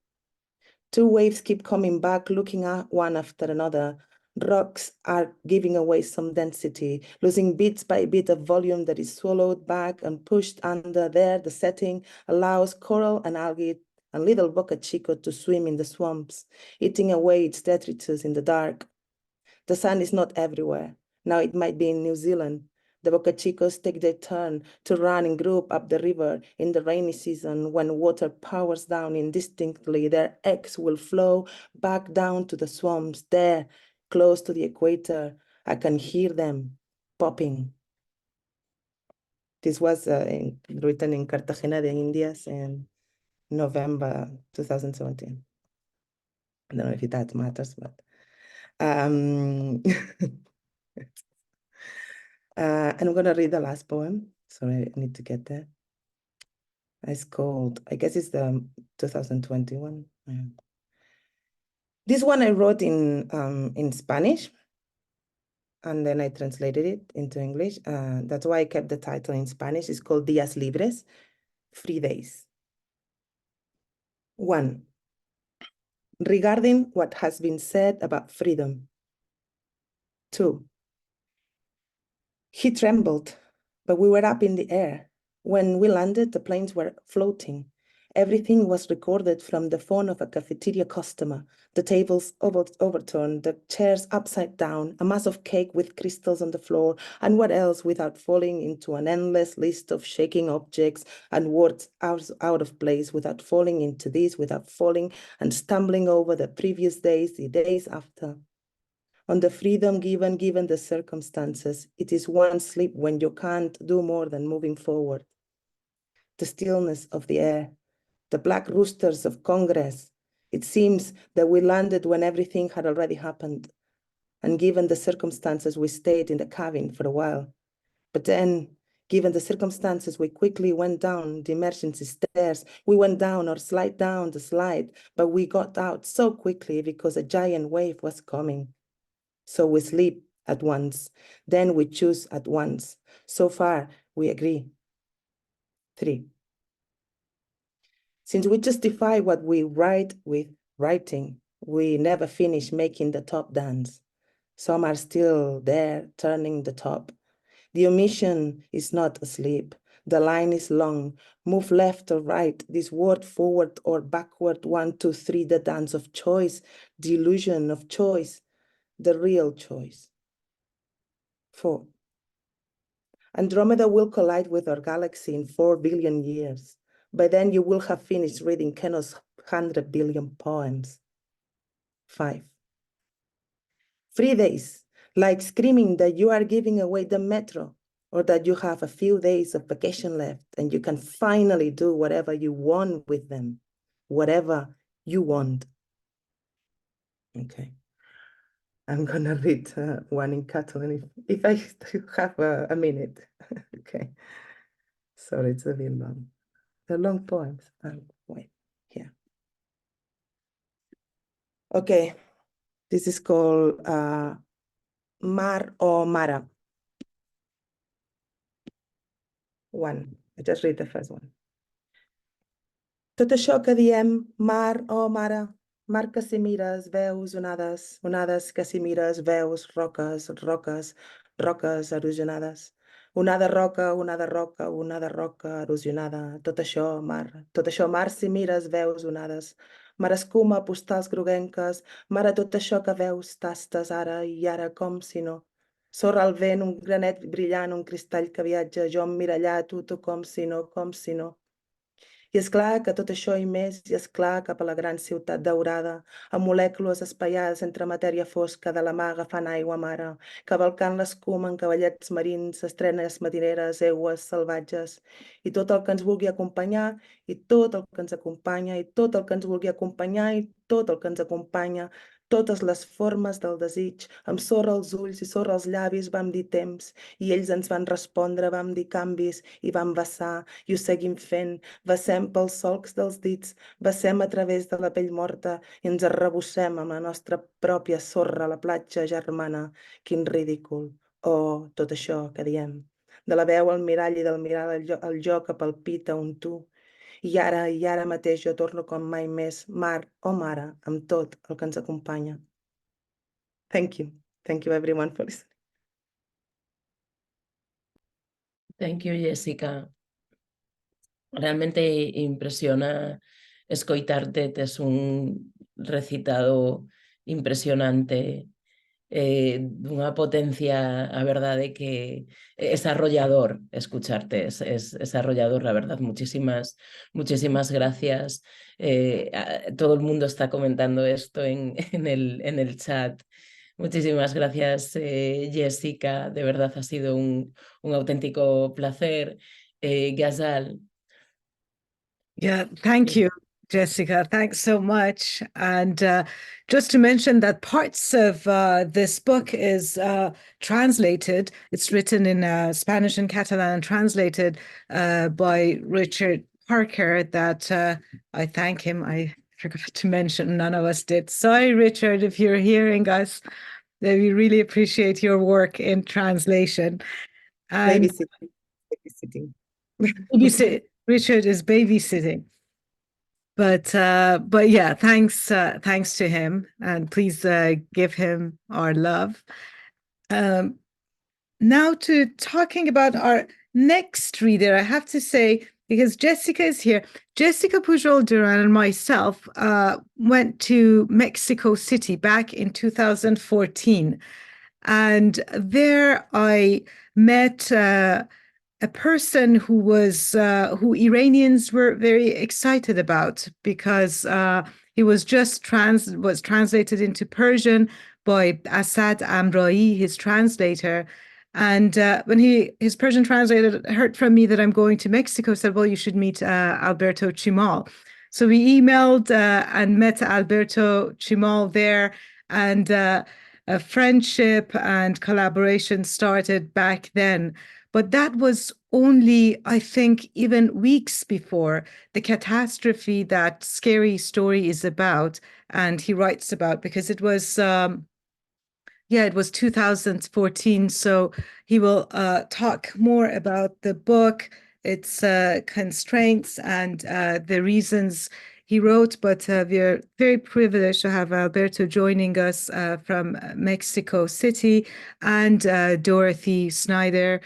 Two waves keep coming back, looking at one after another. Rocks are giving away some density, losing bit by bit of volume that is swallowed back and pushed under there. The setting allows coral and algae and little Boca Chico to swim in the swamps, eating away its detritus in the dark. The sun is not everywhere. Now it might be in New Zealand. The Boca Chicos take their turn to run in group up the river in the rainy season. When water powers down indistinctly, their eggs will flow back down to the swamps there, close to the equator. I can hear them popping. This was written in Cartagena de Indias in November 2017. I don't know if that matters, but and I'm going to read the last poem. Sorry, I need to get there. It's called, I guess it's the 2021. Yeah. This one I wrote in Spanish, and then I translated it into English. That's why I kept the title in Spanish. It's called Días Libres, Free Days. 1. Regarding what has been said about freedom. 2. He trembled, but we were up in the air. When we landed, the planes were floating. Everything was recorded from the phone of a cafeteria customer. The tables overturned, the chairs upside down, a mass of cake with crystals on the floor, and what else without falling into an endless list of shaking objects and words out of place, without falling into this, without falling and stumbling over the previous days, the days after. On the freedom given the circumstances, it is one sleep when you can't do more than moving forward. The stillness of the air, the black roosters of Congress. It seems that we landed when everything had already happened. And given the circumstances, we stayed in the cabin for a while. But then, given the circumstances, we quickly went down the emergency stairs. We went down or slide down the slide, but we got out so quickly because a giant wave was coming. So we sleep at once, then we choose at once. So far, we agree. 3. Since we justify what we write with writing, we never finish making the top dance. Some are still there, turning the top. The omission is not asleep. The line is long. Move left or right, this word forward or backward, 1, 2, 3, the dance of choice, the illusion of choice, the real choice. 4. Andromeda will collide with our galaxy in 4 billion years. By then, you will have finished reading Keno's 100 billion poems. 5. Free days, like screaming that you are giving away the metro. or that you have a few days of vacation left and you can finally do whatever you want with them, whatever you want. Okay. I'm gonna read one in Catalan if I still have a minute. Okay. Sorry, it's a bit long. They're long poems. Wait, here. Okay. This is called Mar o Mara. One. I just read the first one. Tot això que diem mar o mare, mar que si mires veus onades, onades que si mires veus roques, roques, roques erosionades. Onada roca, onada roca, onada roca erosionada. Tot això mar si mires veus onades. Mar escuma, postals groguenques, mar a tot això que veus, tastes ara i ara com si no. Sorra al vent, un granet brillant, un cristall que viatja, jo emmirallat, tu com si no, com si no. I és clar que tot això i més, i és clar cap a la gran ciutat daurada, amb molècules espaiades entre matèria fosca de la mà agafant aigua mare, cavalcant l'escuma en cavallets marins, estrenes marineres, aigües salvatges, i tot el que ens vulgui acompanyar, i tot el que ens acompanya, i tot el que ens vulgui acompanyar, i tot el que ens acompanya, totes les formes del desig, amb sorra als ulls i sorra als llavis vam dir temps, i ells ens van respondre, vam dir canvis, i vam vessar, i ho seguim fent, vessem pels solcs dels dits, vessem a través de la pell morta i ens arrebossem amb la nostra pròpia sorra a la platja germana. Quin ridícul. Oh, tot això que diem. De la veu al mirall i del mirall al jo que palpita un tu. I ara mateix jo torno com mai més, mar o mare, amb tot el que ens acompanya. Thank you. Thank you everyone for listening. Thank you, Jessica. Realmente impresiona escoitarte, tes un recitado impresionante, dunha potencia, a verdade que es arrollador escucharte, es arrollador, la verdad. Muchísimas gracias. Todo el mundo está comentando esto en el chat. Muchísimas gracias, Jessica. De verdad ha sido un auténtico placer. Ghazal. Yeah, thank you, Jessica. Thanks so much. And just to mention that parts of this book is translated. It's written in Spanish and Catalan and translated by Richard Parker, that I thank him. I forgot to mention, none of us did. Sorry, Richard, if you're hearing us. We really appreciate your work in translation. And Babysitting. Richard is babysitting. But yeah, thanks to him, and please give him our love. Now to talking about our next reader, I have to say, because Jessica is here, Jessica Pujol, Duran, and myself went to Mexico City back in 2014, and there I met a person who Iranians were very excited about, because he was just translated into Persian by Asad Amrai, his translator. And when his Persian translator heard from me that I'm going to Mexico, said, well, you should meet Alberto Chimal. So we emailed and met Alberto Chimal there, and a friendship and collaboration started back then. But that was only, I think, even weeks before the catastrophe that Scary Story is about, and he writes about, because it was, it was 2014. So he will talk more about the book, its constraints, and the reasons he wrote. But we're very privileged to have Alberto joining us from Mexico City, and Dorothy Snyder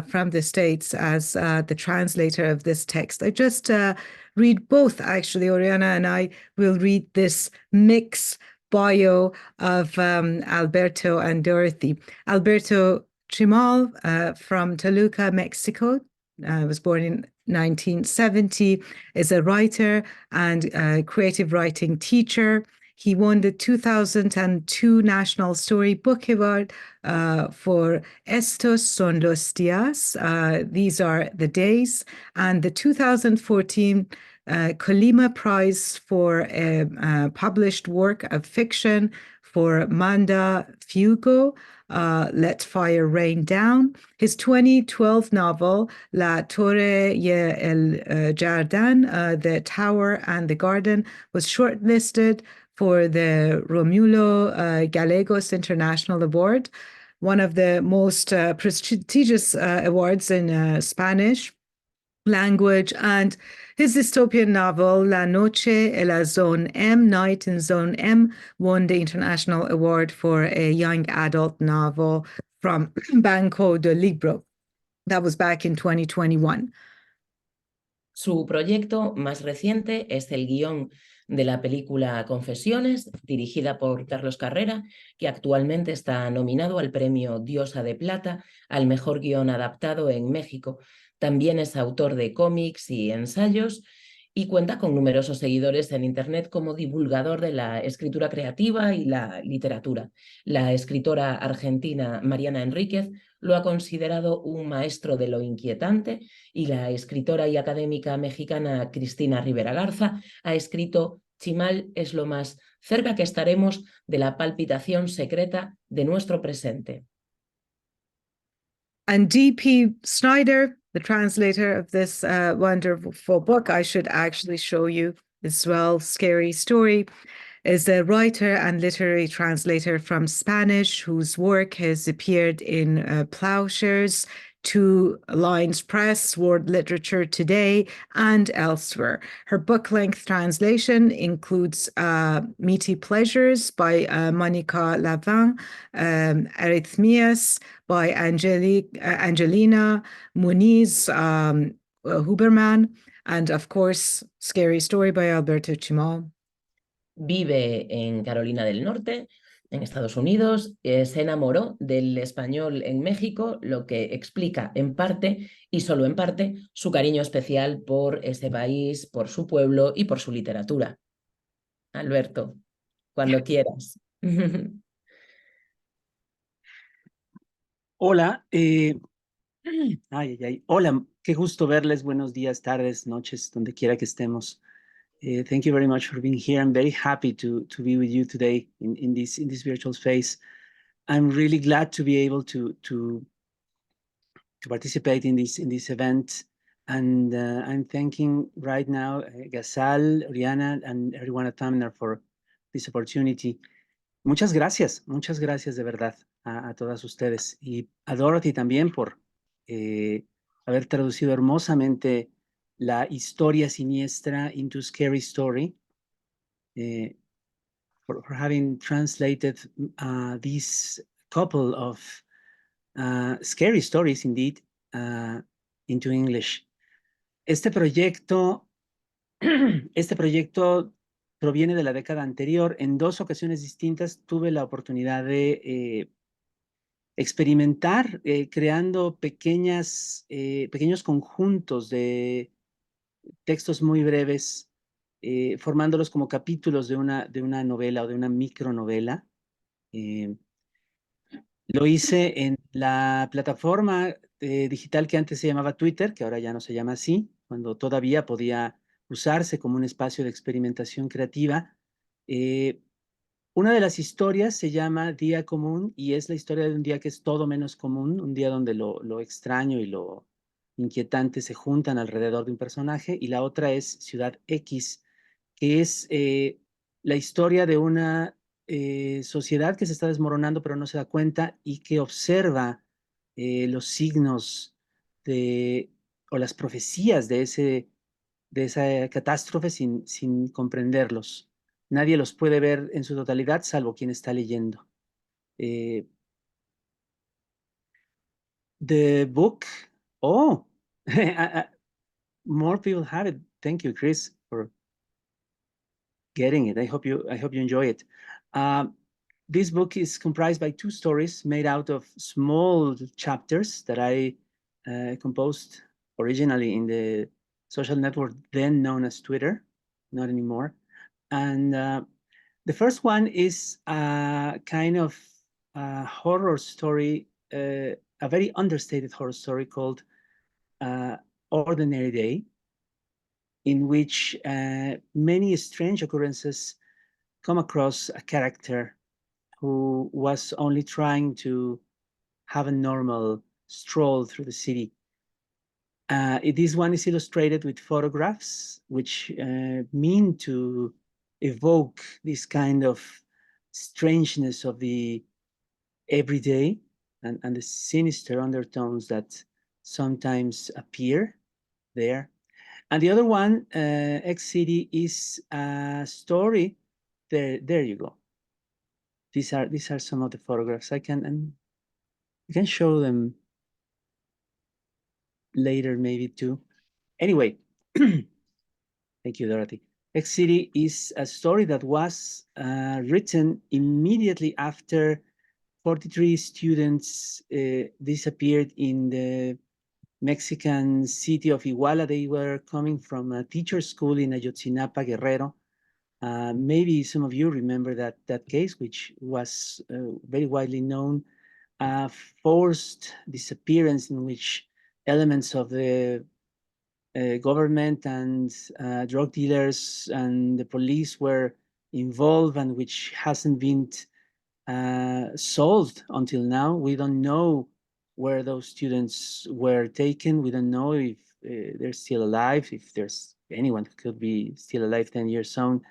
from the States as the translator of this text. I just read both, actually. Oriana and I will read this mix bio of Alberto and Dorothy. Alberto Chimal from Toluca, Mexico, was born in 1970, is a writer and a creative writing teacher. He won the 2002 National Storybook Award for Estos son los días. These are the days. And the 2014 Colima Prize for a published work of fiction for Manda Fugo, Let Fire Rain Down. His 2012 novel, La Torre y el Jardín, The Tower and the Garden, was shortlisted for the Romulo Gallegos International Award, one of the most prestigious awards in Spanish language. And his dystopian novel, La Noche en la Zone M, Night in Zone M, won the International Award for a Young Adult Novel from Banco de Libro. That was back in 2021. Su proyecto más reciente es el guión de la película Confesiones, dirigida por Carlos Carrera, que actualmente está nominado al premio Diosa de Plata al mejor guión adaptado en México. También es autor de cómics y ensayos y cuenta con numerosos seguidores en Internet como divulgador de la escritura creativa y la literatura. La escritora argentina Mariana Enríquez lo ha considerado un maestro de lo inquietante y la escritora y académica mexicana Cristina Rivera Garza ha escrito: Chimal es lo más cerca que estaremos de la palpitación secreta de nuestro presente. And D.P. Snyder, the translator of this wonderful book, I should actually show you as well, Scary Story, is a writer and literary translator from Spanish whose work has appeared in Plowshares, Two Lines Press, World Literature Today, and elsewhere. Her book-length translation includes Meaty Pleasures by Monica Lavin, Arrhythmias by Angelina Muniz Huberman, and of course, Scary Story by Alberto Chimal. Vive en Carolina del Norte, en Estados Unidos, se enamoró del español en México, lo que explica en parte, y solo en parte, su cariño especial por ese país, por su pueblo y por su literatura. Alberto, cuando quieras. Hola, hola, qué gusto verles, buenos días, tardes, noches, donde quiera que estemos. Thank you very much for being here. I'm very happy to be with you today in this virtual space. I'm really glad to be able to participate in this event, and I'm thanking right now Ghazal, Oriana, and everyone at Taminar for this opportunity. Muchas gracias de verdad a todas ustedes, y a Dorothy también por haber traducido hermosamente la historia siniestra into Scary Story, for having translated these couple of scary stories indeed into English. Este proyecto proviene de la década anterior. En dos ocasiones distintas tuve la oportunidad de experimentar creando pequeños conjuntos de textos muy breves, formándolos como capítulos de una novela o de una micronovela. Lo hice en la plataforma digital que antes se llamaba Twitter, que ahora ya no se llama así, cuando todavía podía usarse como un espacio de experimentación creativa. Una de las historias se llama Día Común, y es la historia de un día que es todo menos común, un día donde lo extraño y lo inquietante se juntan alrededor de un personaje, y la otra es Ciudad X, que es la historia de una sociedad que se está desmoronando pero no se da cuenta y que observa los signos o las profecías de esa catástrofe sin comprenderlos. Nadie los puede ver en su totalidad, salvo quien está leyendo. The book, more people have it. Thank you, Chris, for getting it. I hope you enjoy it. This book is comprised by two stories made out of small chapters that I composed originally in the social network then known as Twitter, not anymore. And The first one is a kind of horror story, a very understated horror story called Ordinary Day, in which many strange occurrences come across a character who was only trying to have a normal stroll through the city. This one is illustrated with photographs, which mean to evoke this kind of strangeness of the everyday and the sinister undertones that sometimes appear there. And the other one, X City, is a story. There you go. These are some of the photographs. I can show them later, maybe too. Anyway, thank you, Dorothy. X City is a story that was written immediately after 43 students disappeared in the Mexican city of Iguala. They were coming from a teacher school in Ayotzinapa, Guerrero. Maybe some of you remember that case, which was very widely known. Forced disappearance in which elements of the government and drug dealers and the police were involved, and which hasn't been solved until now. We don't know where those students were taken. We don't know if they're still alive, if there's anyone who could be still alive 10 years on.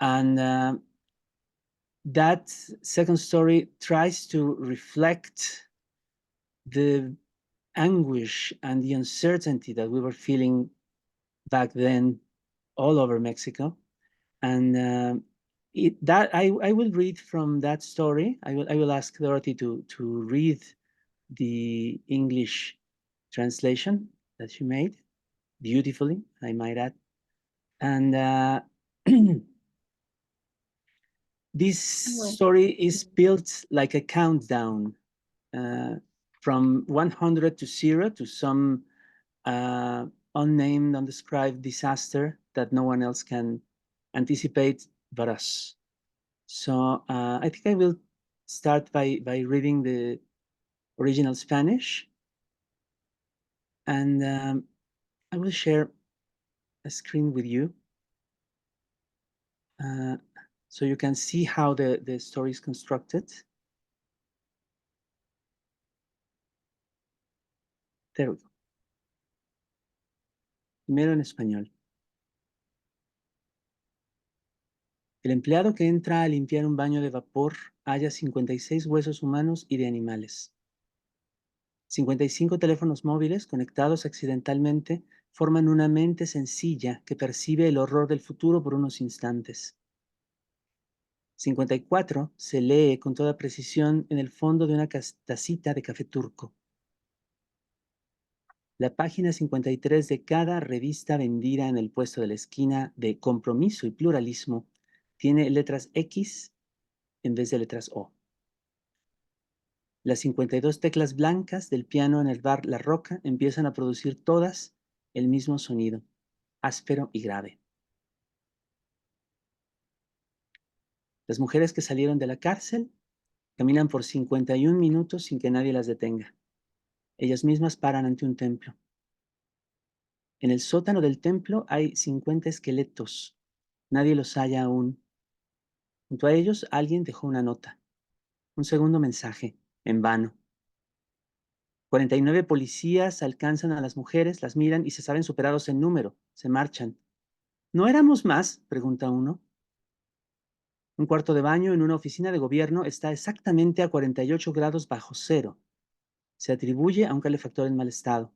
And that second story tries to reflect the anguish and the uncertainty that we were feeling back then all over Mexico. And I will read from that story. I will ask Dorothy to read the English translation that she made beautifully, I might add. And this story is built like a countdown from 100 to 0 to some unnamed, undescribed disaster that no one else can anticipate but us. So I think I will start by reading the original Spanish, and I will share a screen with you so you can see how the story is constructed. There we go. Primero en español. El empleado que entra a limpiar un baño de vapor halla 56 huesos humanos y de animales. 55 teléfonos móviles conectados accidentalmente forman una mente sencilla que percibe el horror del futuro por unos instantes. 54 se lee con toda precisión en el fondo de una tacita de café turco. La página 53 de cada revista vendida en el puesto de la esquina de Compromiso y Pluralismo tiene letras X en vez de letras O. Las 52 teclas blancas del piano en el bar La Roca empiezan a producir todas el mismo sonido, áspero y grave. Las mujeres que salieron de la cárcel caminan por 51 minutos sin que nadie las detenga. Ellas mismas paran ante un templo. En el sótano del templo hay 50 esqueletos. Nadie los halla aún. Junto a ellos alguien dejó una nota. Un segundo mensaje, en vano. 49 policías alcanzan a las mujeres, las miran y se saben superados en número. Se marchan. ¿No éramos más?, pregunta uno. Un cuarto de baño en una oficina de gobierno está exactamente a 48 grados bajo cero. Se atribuye a un calefactor en mal estado.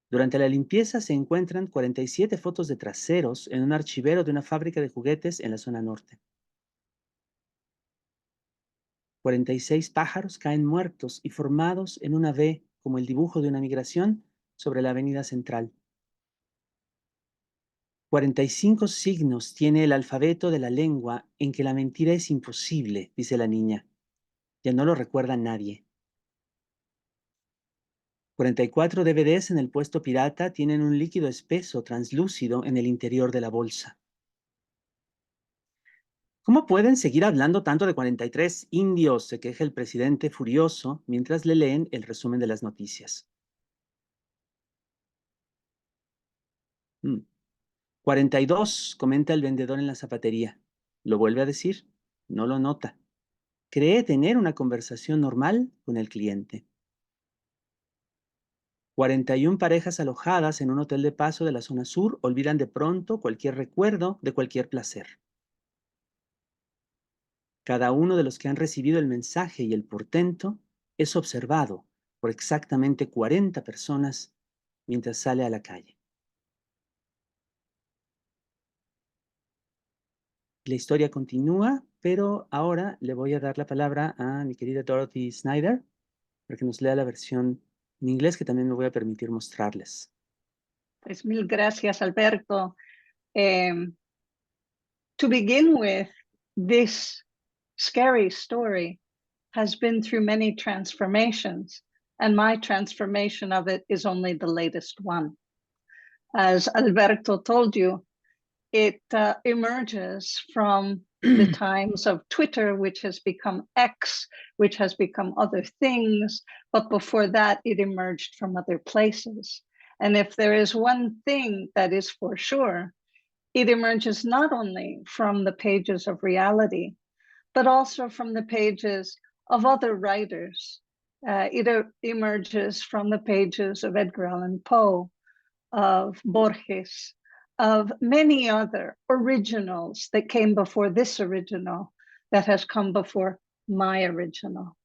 Durante la limpieza se encuentran 47 fotos de traseros en un archivero de una fábrica de juguetes en la zona norte. 46 pájaros caen muertos y formados en una V, como el dibujo de una migración, sobre la avenida central. 45 signos tiene el alfabeto de la lengua en que la mentira es imposible, dice la niña. Ya no lo recuerda nadie. 44 DVDs en el puesto pirata tienen un líquido espeso, translúcido, en el interior de la bolsa. ¿Cómo pueden seguir hablando tanto de 43 indios? Se queja el presidente furioso mientras le leen el resumen de las noticias. 42, comenta el vendedor en la zapatería. Lo vuelve a decir, no lo nota. Cree tener una conversación normal con el cliente. 41 parejas alojadas en un hotel de paso de la zona sur olvidan de pronto cualquier recuerdo de cualquier placer. Cada uno de los que han recibido el mensaje y el portento es observado por exactamente 40 personas mientras sale a la calle. La historia continúa, pero ahora le voy a dar la palabra a mi querida Dorothy Snyder para que nos lea la versión en inglés que también me voy a permitir mostrarles. Pues mil gracias, Alberto. To begin with, this scary story has been through many transformations, and my transformation of it is only the latest one. As Alberto told you, it emerges from the times of Twitter, which has become X, which has become other things, but before that, it emerged from other places. And if there is one thing that is for sure, it emerges not only from the pages of reality, but also from the pages of other writers. It emerges from the pages of Edgar Allan Poe, of Borges, of many other originals that came before this original, that has come before my original.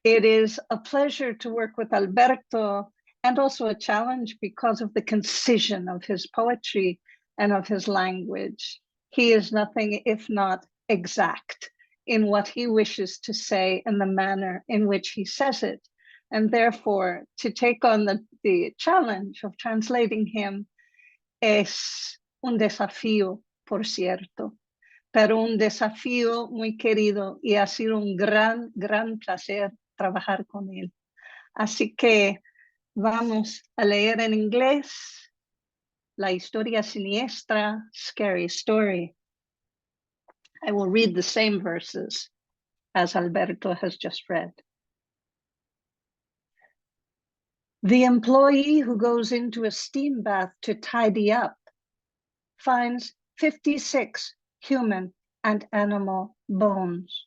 It is a pleasure to work with Alberto, and also a challenge because of the concision of his poetry and of his language. He is nothing if not exact in what he wishes to say and the manner in which he says it. And therefore, to take on the challenge of translating him es un desafío, por cierto, pero un desafío muy querido, y ha sido un gran, gran placer trabajar con él. Así que vamos a leer en inglés la historia siniestra, Scary Story. I will read the same verses as Alberto has just read. The employee who goes into a steam bath to tidy up finds 56 human and animal bones.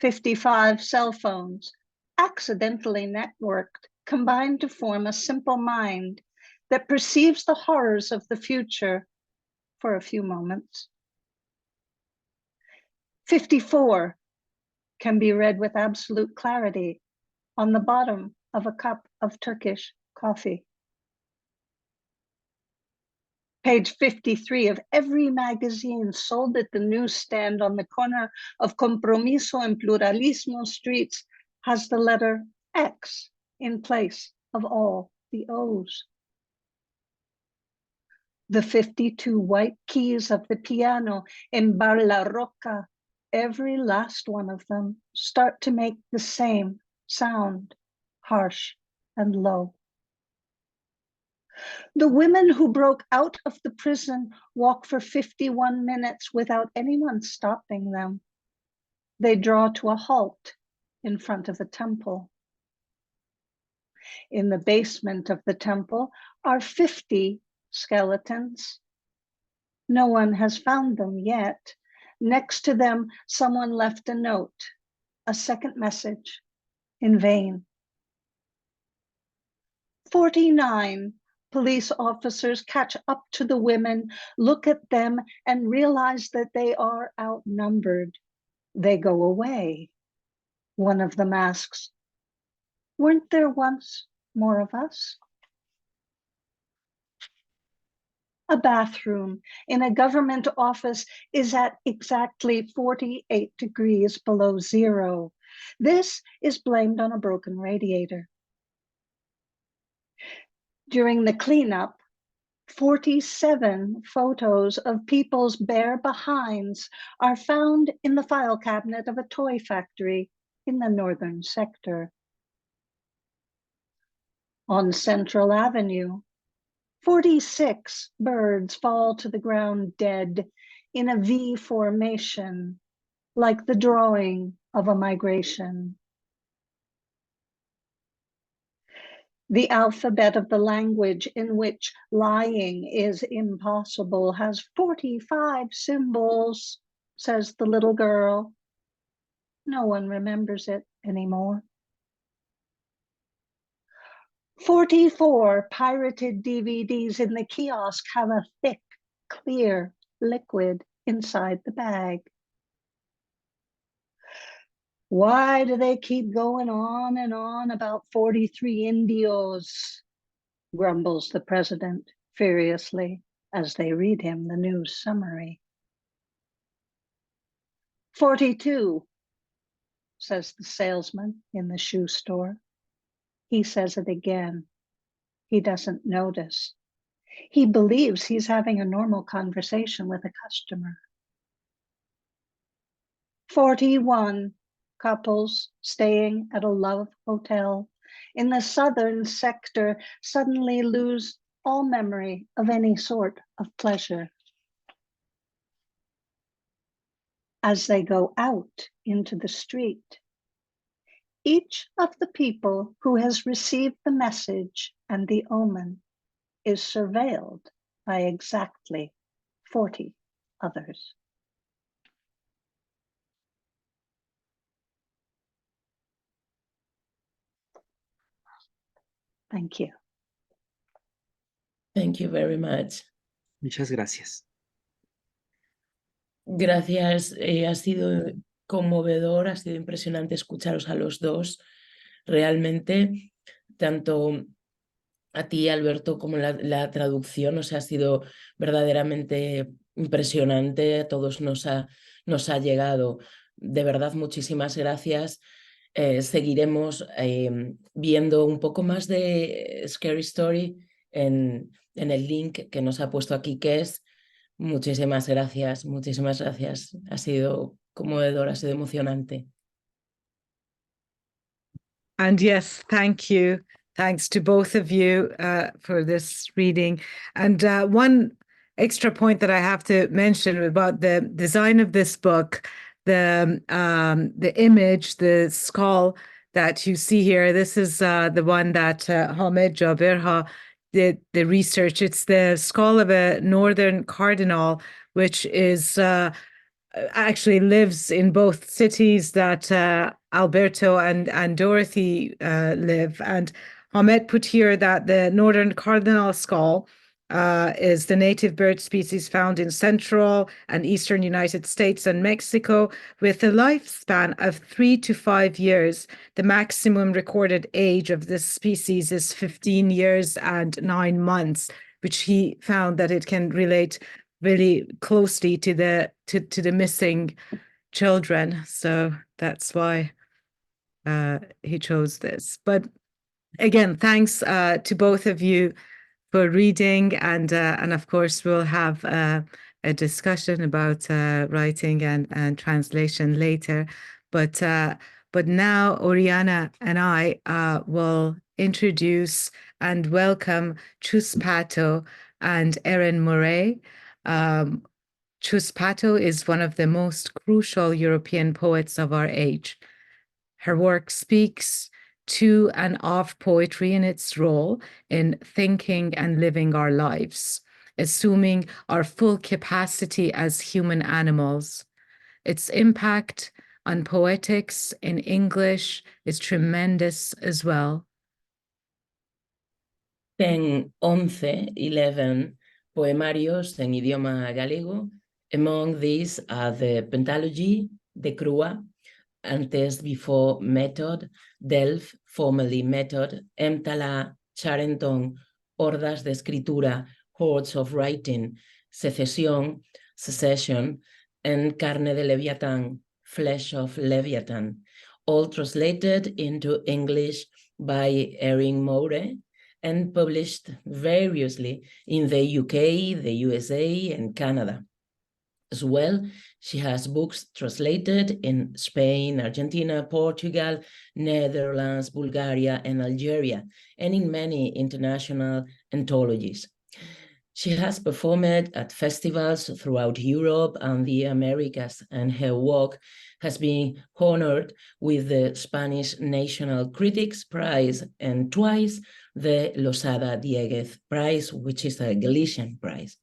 55 cell phones, accidentally networked, combine to form a simple mind that perceives the horrors of the future for a few moments. 54 can be read with absolute clarity on the bottom of a cup of Turkish coffee. Page 53 of every magazine sold at the newsstand on the corner of Compromiso and Pluralismo streets has the letter X in place of all the O's. The 52 white keys of the piano in Bar La Roca, every last one of them, start to make the same sound, harsh and low. The women who broke out of the prison walk for 51 minutes without anyone stopping them. They draw to a halt in front of a temple. In the basement of the temple are 50 skeletons. No one has found them yet. Next to them, someone left a note, a second message, in vain. 49 police officers catch up to the women, look at them, and realize that they are outnumbered. They go away. One of them asks, "Weren't there once more of us?" A bathroom in a government office is at exactly 48 degrees below zero. This is blamed on a broken radiator. During the cleanup, 47 photos of people's bare behinds are found in the file cabinet of a toy factory in the northern sector. On Central Avenue, 46 birds fall to the ground dead in a V formation, like the drawing of a migration. The alphabet of the language in which lying is impossible has 45 symbols, says the little girl. No one remembers it anymore. 44 pirated DVDs in the kiosk have a thick, clear liquid inside the bag. Why do they keep going on and on about 43 Indios? Grumbles the president furiously as they read him the news summary. 42, says the salesman in the shoe store. He says it again. He doesn't notice. He believes he's having a normal conversation with a customer. 41 couples staying at a love hotel in the southern sector suddenly lose all memory of any sort of pleasure. As they go out into the street, each of the people who has received the message and the omen is surveilled by exactly 40 others. Thank you. Thank you very much. Muchas gracias. Gracias, ha sido conmovedor, ha sido impresionante escucharos a los dos. Realmente, tanto a ti, Alberto, como la traducción, o sea, ha sido verdaderamente impresionante, a todos nos ha llegado. De verdad, muchísimas gracias. Seguiremos viendo un poco más de Scary Story en el link que nos ha puesto aquí, que es. Muchísimas gracias, muchísimas gracias. Ha sido conmovedor, ha sido emocionante. And yes, thank you. Thanks to both of you for this reading. And one extra point that I have to mention about the design of this book, the image, the skull that you see here, this is the one that Hamed Jaberha did the research. It's the skull of a northern cardinal, which is actually lives in both cities that Alberto and Dorothy live. And Hamed put here that the northern cardinal skull is the native bird species found in central and eastern United States and Mexico, with a lifespan of 3 to 5 years. The maximum recorded age of this species is 15 years and 9 months, which he found that it can relate really closely to the missing children. So that's why he chose this. But again, thanks to both of you for reading, and of course we'll have a discussion about writing and translation later. But now Oriana and I will introduce and welcome Chus Pato and Erin Moure. Chus Pato is one of the most crucial European poets of our age. Her work speaks to and of poetry in its role in thinking and living our lives, assuming our full capacity as human animals. Its impact on poetics in English is tremendous as well. Ten 11 poemarios en idioma galego. Among these are the Pentalogy, the Crua, Antes Before Method, Delph, formerly Method, Emtala, Charenton, Hordas de Escritura, Hordes of Writing, Secesión, Secession, and Carne de Leviathan, Flesh of Leviathan, all translated into English by Erin Moure and published variously in the UK, the USA, and Canada. As well, she has books translated in Spain, Argentina, Portugal, Netherlands, Bulgaria, and Algeria, and in many international anthologies. She has performed at festivals throughout Europe and the Americas, and her work has been honored with the Spanish National Critics Prize and twice the Losada Dieguez Prize, which is a Galician prize.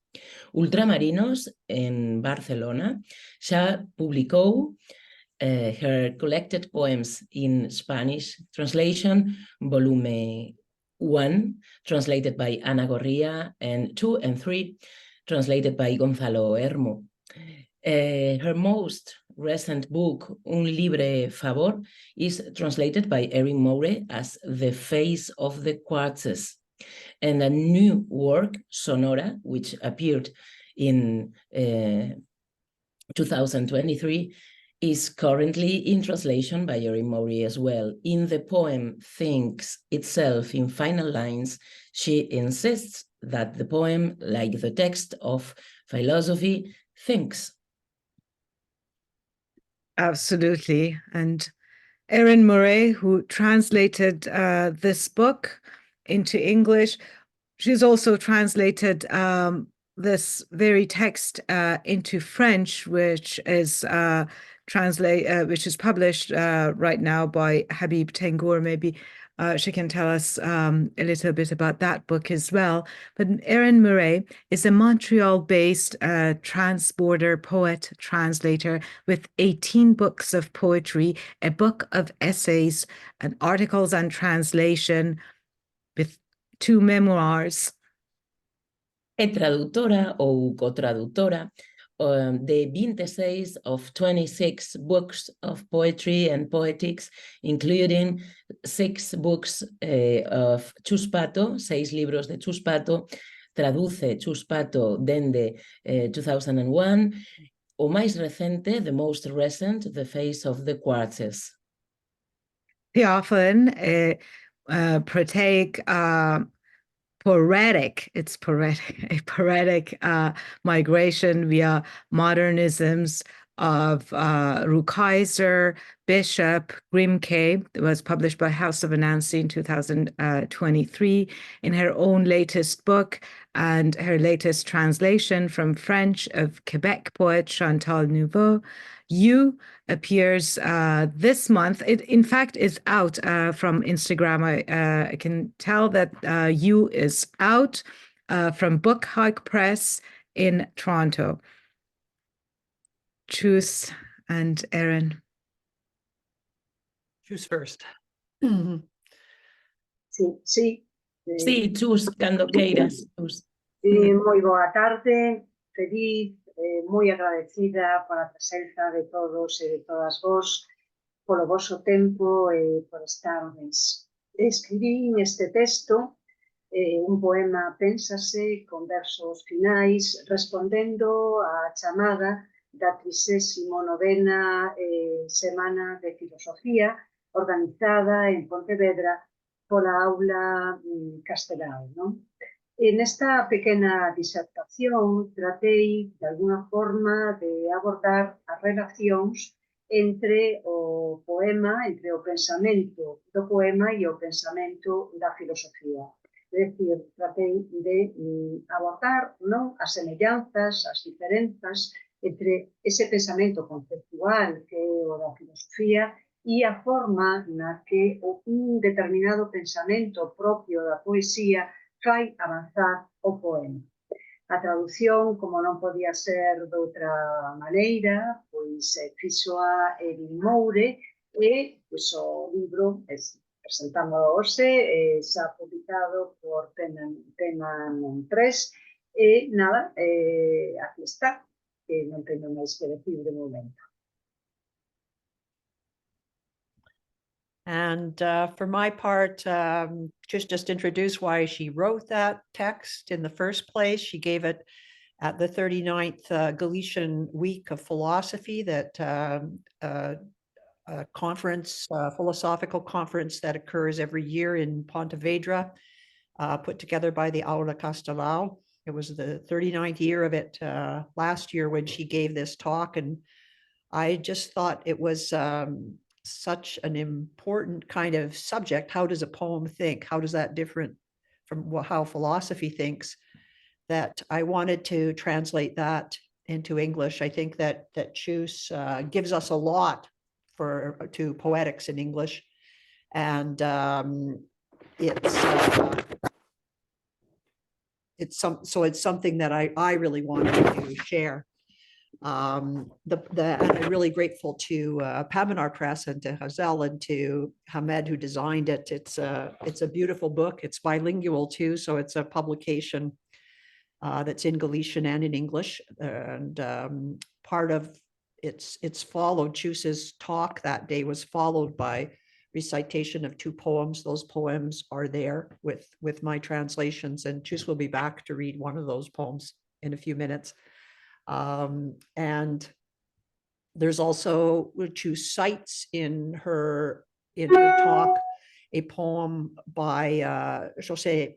Ultramarinos, en Barcelona, xa publicou her collected poems in Spanish translation, volume 1, translated by Ana Gorria, and 2 and 3, translated by Gonzalo Hermo. Her most recent book, Un Libre Favor, is translated by Erin Moure as The Face of the Quartzes. And a new work, Sonora, which appeared in 2023, is currently in translation by Erin Moure as well. In the poem Thinks Itself in Final Lines, she insists that the poem, like the text of philosophy, thinks. Absolutely. And Erin Moure, who translated this book into English, she's also translated this very text into French, which is published right now by Habib Tengour. Maybe she can tell us a little bit about that book as well. But Erin Moure is a Montreal-based trans-border poet translator with 18 books of poetry, a book of essays, and articles on translation, with 2 memoirs. É traductora ou co-traductora de 20 essays of 26 books of poetry and poetics, including 6 books of Chus Pato, 6 libros de Chus Pato. Traduce Chus Pato dende 2001. O máis recente, the most recent, The Face of the Quartzes. Often protaic poetic, it's poetic, a poetic migration via modernisms of Rukeyser, Bishop, Grimke. It was published by House of Anansi in 2023 in her own latest book, and her latest translation from French of Quebec poet Chantal Nouveau. You appears this month. It, in fact, is out from Instagram. I can tell that You is out from Book Hug Press in Toronto. Chus and Erin. Choose first. Sí. Sí, Chus, cando queiras. Chus. Moi boa tarde, feliz, moi agradecida pola presenza de todos e de todas vos, polo voso tempo e por estardes. Escribín este texto, un poema, pénsase, con versos finais, respondendo á chamada da 39ª Semana de Filosofía, organizada en Pontevedra pola aula Castelao, non? Nesta pequena disertación tratei, de alguna forma, de abordar as relacións entre o poema, entre o pensamento do poema e o pensamento da filosofía. É dicir, tratei de abordar, non, as semellanzas, as diferenzas entre ese pensamento conceptual que é o da filosofía e a forma na que un determinado pensamento propio da poesía fai avanzar o poema. A traducción, como non podía ser de outra maneira, pois fixoa Erin Moure e pois, o libro presentando hoxe, xa publicado por Pena 3 e nada, aquí está, non teño máis que decir de momento. And for my part, just introduce why she wrote that text in the first place. She gave it at the 39th Galician Week of Philosophy, that conference, philosophical conference that occurs every year in Pontevedra, put together by the Aula Castelao. It was the 39th year of it last year when she gave this talk, and I just thought it was such an important kind of subject. How does a poem think? How does that different from how philosophy thinks? that I wanted to translate that into English. I think that Chus gives us a lot to poetics in English, and it's something that I really wanted to share. And I'm really grateful to Paminar Press and to Ghazal and to Hamed who designed it. It's a beautiful book. It's bilingual too, so it's a publication that's in Galician and in English. And part of it's followed. Chus's talk that day was followed by recitation of 2 poems. Those poems are there with my translations, and Chus will be back to read one of those poems in a few minutes. And there's also Chus cites in her talk a poem by José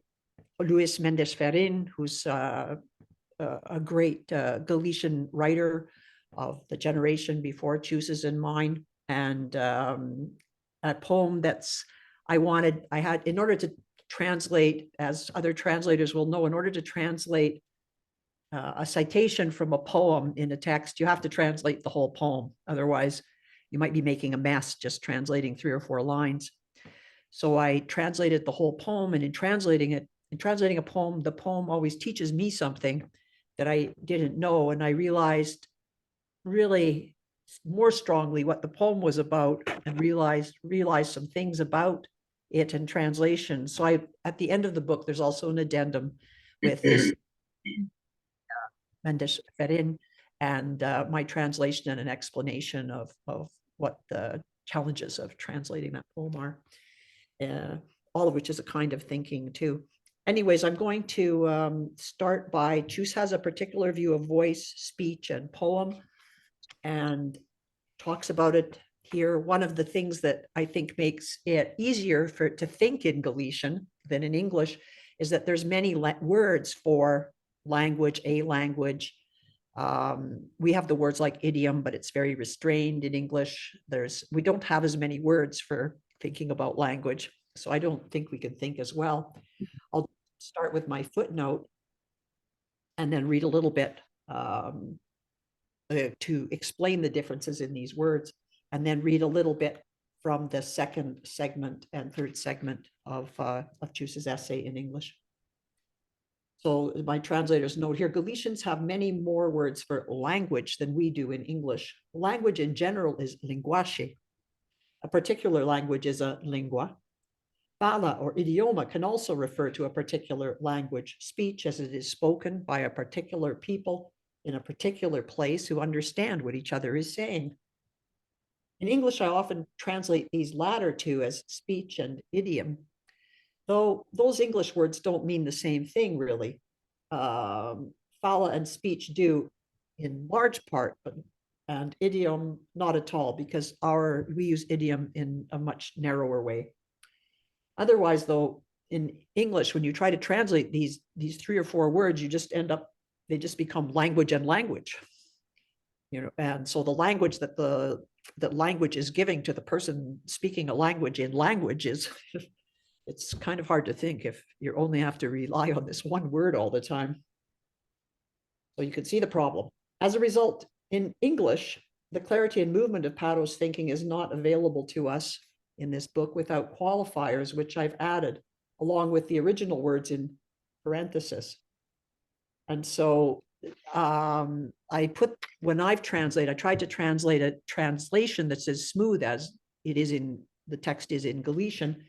Luis Méndez Ferrin, who's a great Galician writer of the generation before Chus's and mine, and a poem in order to translate, as other translators will know, in order to translate a citation from a poem in a text, you have to translate the whole poem. Otherwise, you might be making a mess just translating 3 or 4 lines. So I translated the whole poem, and in translating a poem, the poem always teaches me something that I didn't know, and I realized really more strongly what the poem was about, and realized some things about it in translation. So at the end of the book, there's also an addendum with this Méndez Ferrin and my translation and an explanation of what the challenges of translating that poem are, all of which is a kind of thinking too. Anyways, I'm going to start by, Chus has a particular view of voice, speech, and poem, and talks about it here. One of the things that I think makes it easier to think in Galician than in English is that there's many words for language, a language. We have the words like idiom, but it's very restrained in English. We don't have as many words for thinking about language, so I don't think we can think as well. I'll start with my footnote and then read a little bit to explain the differences in these words, and then read a little bit from the second segment and third segment of Chus's essay in English. So my translator's note here, Galicians have many more words for language than we do in English. Language in general is linguaje. A particular language is a lingua. Fala or idioma can also refer to a particular language, speech as it is spoken by a particular people in a particular place who understand what each other is saying. In English, I often translate these latter two as speech and idiom, though those English words don't mean the same thing, really. Fala and speech do in large part, and idiom not at all, because we use idiom in a much narrower way. Otherwise, though, in English, when you try to translate these 3 or 4 words, you just end up, they just become language and language. And so the language that language is giving to the person speaking a language in language is, it's kind of hard to think if you only have to rely on this one word all the time. So you can see the problem. As a result, in English, the clarity and movement of Pato's thinking is not available to us in this book without qualifiers, which I've added along with the original words in parenthesis. And so when I've translated, I tried to translate a translation that's as smooth as it is in the text is in Galician,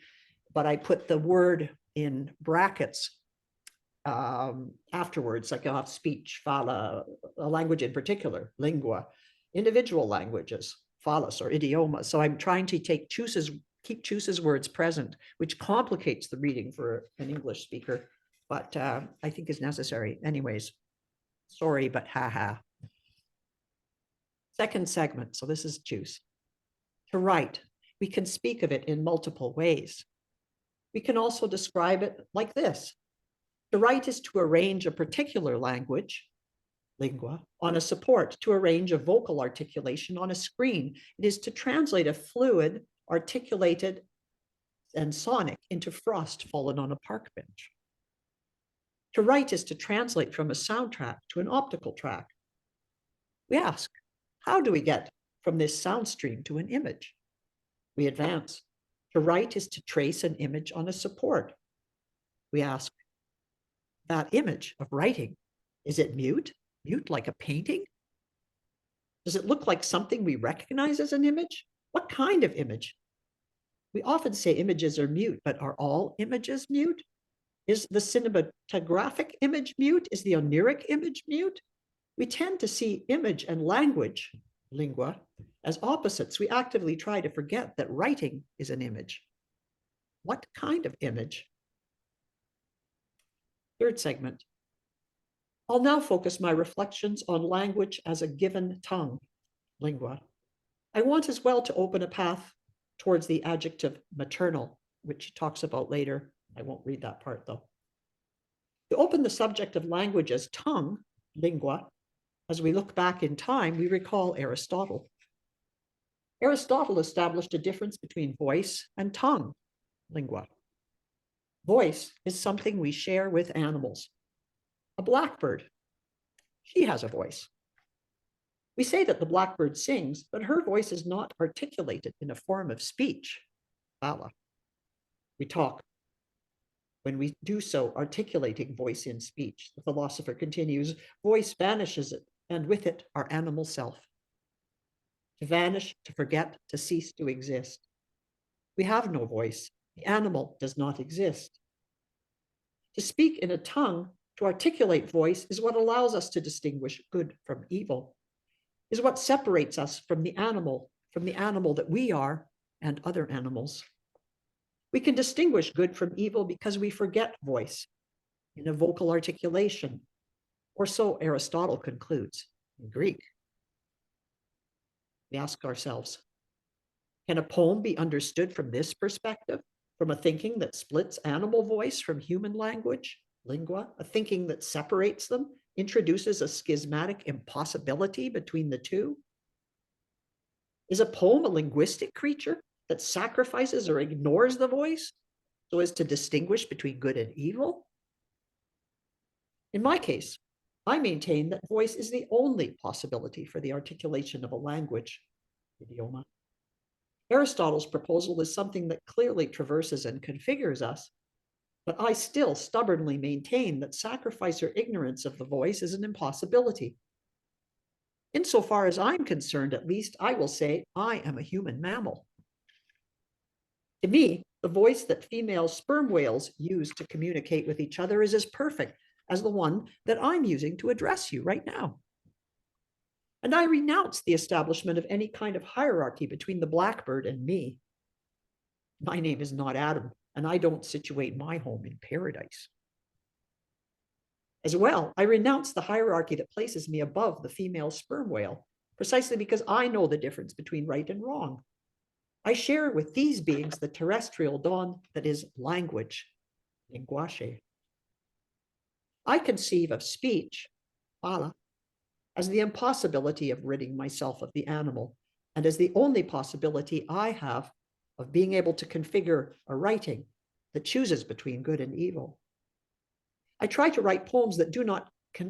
but I put the word in brackets afterwards, like I'll have speech, fala, a language in particular, lingua, individual languages, falas or idiomas. So I'm trying to keep Chus's words present, which complicates the reading for an English speaker, but I think is necessary. Anyways, sorry, but haha. Second segment, so this is Chus. To write, we can speak of it in multiple ways. We can also describe it like this. To write is to arrange a particular language, lingua, on a support, to arrange a vocal articulation on a screen. It is to translate a fluid, articulated, and sonic into frost fallen on a park bench. To write is to translate from a soundtrack to an optical track. We ask, how do we get from this sound stream to an image? We advance. To write is to trace an image on a support. We ask, that image of writing, is it mute? Mute like a painting? Does it look like something we recognize as an image? What kind of image? We often say images are mute, but are all images mute? Is the cinematographic image mute? Is the oniric image mute? We tend to see image and language, lingua, as opposites. We actively try to forget that writing is an image. What kind of image? Third segment. I'll now focus my reflections on language as a given tongue, lingua. I want as well to open a path towards the adjective maternal, which he talks about later. I won't read that part though. To open the subject of language as tongue, lingua, as we look back in time, we recall Aristotle. Aristotle established a difference between voice and tongue, lingua. Voice is something we share with animals. A blackbird, she has a voice. We say that the blackbird sings, but her voice is not articulated in a form of speech, fala. We talk. When we do so, articulating voice in speech, the philosopher continues, voice vanishes it, and with it our animal self. To vanish, to forget, to cease to exist. We have no voice. The animal does not exist. To speak in a tongue, to articulate voice, is what allows us to distinguish good from evil, is what separates us from the animal that we are and other animals. We can distinguish good from evil because we forget voice in a vocal articulation, or so Aristotle concludes in Greek. We ask ourselves, can a poem be understood from this perspective, from a thinking that splits animal voice from human language, lingua, a thinking that separates them, introduces a schismatic impossibility between the two? Is a poem a linguistic creature that sacrifices or ignores the voice so as to distinguish between good and evil? In my case, I maintain that voice is the only possibility for the articulation of a language, idioma. Aristotle's proposal is something that clearly traverses and configures us, but I still stubbornly maintain that sacrifice or ignorance of the voice is an impossibility. Insofar as I'm concerned, at least, I will say I am a human mammal. To me, the voice that female sperm whales use to communicate with each other is as perfect as the one that I'm using to address you right now. And I renounce the establishment of any kind of hierarchy between the blackbird and me. My name is not Adam, and I don't situate my home in paradise. As well, I renounce the hierarchy that places me above the female sperm whale, precisely because I know the difference between right and wrong. I share with these beings the terrestrial dawn that is language, linguace. I conceive of speech, fala, as the impossibility of ridding myself of the animal, and as the only possibility I have of being able to configure a writing that chooses between good and evil. I try to write poems that do not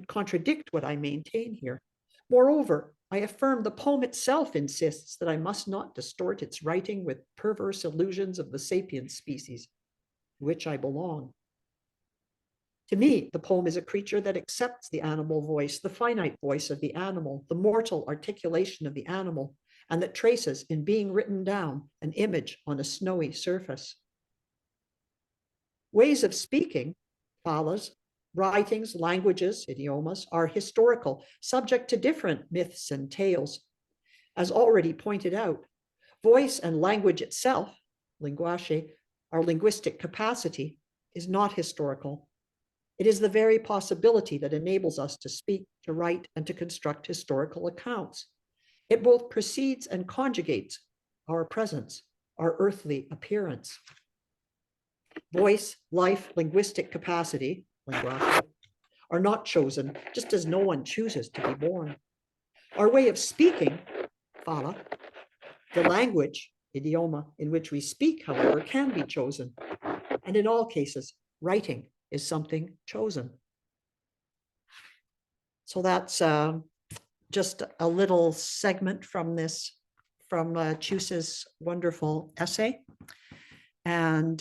contradict what I maintain here. Moreover, I affirm the poem itself insists that I must not distort its writing with perverse illusions of the sapient species to which I belong. To me, the poem is a creature that accepts the animal voice, the finite voice of the animal, the mortal articulation of the animal, and that traces, in being written down, an image on a snowy surface. Ways of speaking, falas, writings, languages, idiomas, are historical, subject to different myths and tales. As already pointed out, voice and language itself, linguace, our linguistic capacity, is not historical. It is the very possibility that enables us to speak, to write, and to construct historical accounts. It both precedes and conjugates our presence, our earthly appearance. Voice, life, linguistic capacity, linguace, are not chosen, just as no one chooses to be born. Our way of speaking, fala, the language, idioma, in which we speak, however, can be chosen. And in all cases, writing is something chosen. So that's just a little segment from Chus's wonderful essay. And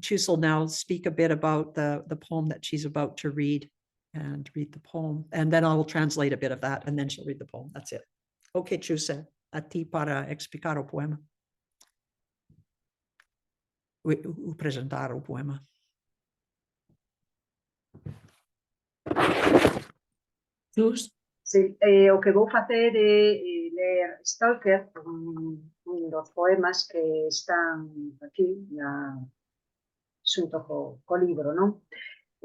Chus will now speak a bit about the poem that she's about to read, and read the poem. And then I will translate a bit of that, and then she'll read the poem. That's it. Okay, Chus, a ti para explicar o poema. O presentar o poema. Chus. Sí, o que vou facer é ler Stalker, un dos poemas que están aquí xunto co libro, non?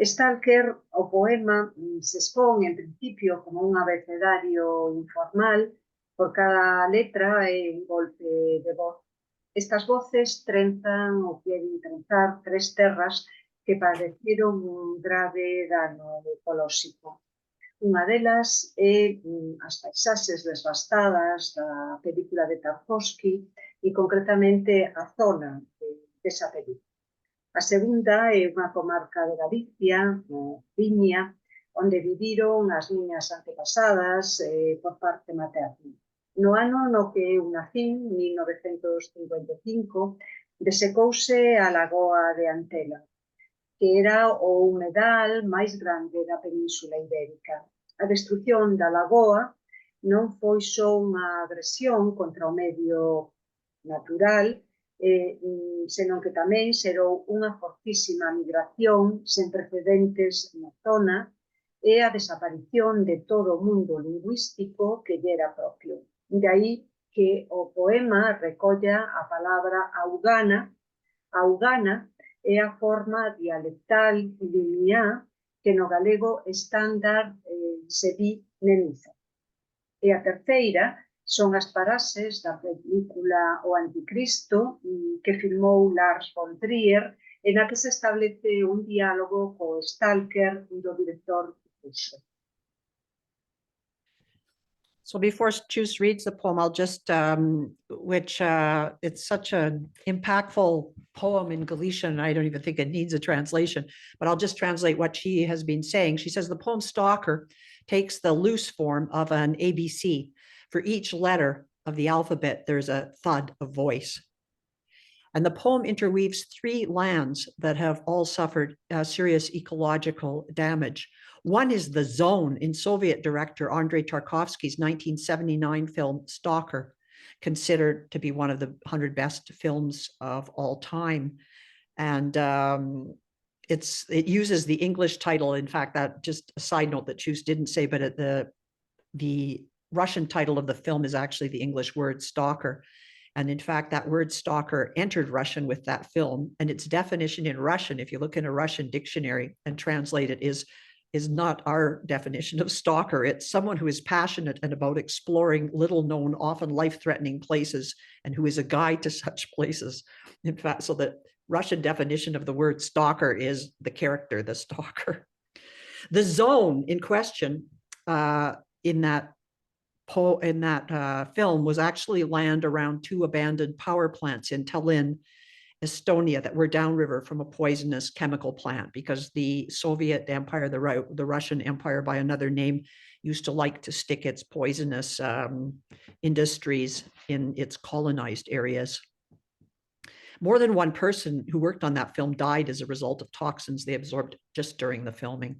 Stalker, o poema, se expón en principio como un abecedario informal, por cada letra é un golpe de voz. Estas voces trenzan ou queren trenzar tres terras que padeceron un grave dano ecolóxico. Unha delas é as paisaxes desvastadas da película de Tarkovsky e concretamente a zona desa película. A segunda é unha comarca de Galicia, Viña, onde viviron as miñas antepasadas por parte materna. No ano no que eu nacín, 1955, desecouse a lagoa de Antela, que era o humedal máis grande da Península Ibérica. A destrucción da lagoa non foi só unha agresión contra o medio natural, senón que tamén xerou unha fortísima migración sen precedentes na zona e a desaparición de todo o mundo lingüístico que lle era propio. De aí que o poema recolla a palabra augana. Augana é a forma dialectal lineá que no galego estándar se di nenuza. E a terceira son as paraxes da película O Anticristo que filmou Lars von Trier, e na que se establece un diálogo co Stalker do director ruso. So before Chus reads the poem, I'll just, it's such an impactful poem in Galician, I don't even think it needs a translation, but I'll just translate what she has been saying. She says, the poem Stalker takes the loose form of an ABC. For each letter of the alphabet, there's a thud, a voice. And the poem interweaves three lands that have all suffered serious ecological damage. One is the zone in Soviet director Andrei Tarkovsky's 1979 film Stalker, considered to be one of the 100 best films of all time. And it uses the English title. In fact, that just a side note that Chus didn't say, but the Russian title of the film is actually the English word stalker. And in fact, that word stalker entered Russian with that film, and its definition in Russian, if you look in a Russian dictionary and translate it, is not our definition of stalker. It's someone who is passionate and about exploring little known, often life-threatening places, and who is a guide to such places. In fact, so the Russian definition of the word stalker is the character, the stalker. The zone in question in that film was actually land around two abandoned power plants in Tallinn, Estonia, that were downriver from a poisonous chemical plant, because the Soviet Empire, the Russian Empire by another name, used to like to stick its poisonous industries in its colonized areas. More than one person who worked on that film died as a result of toxins they absorbed just during the filming.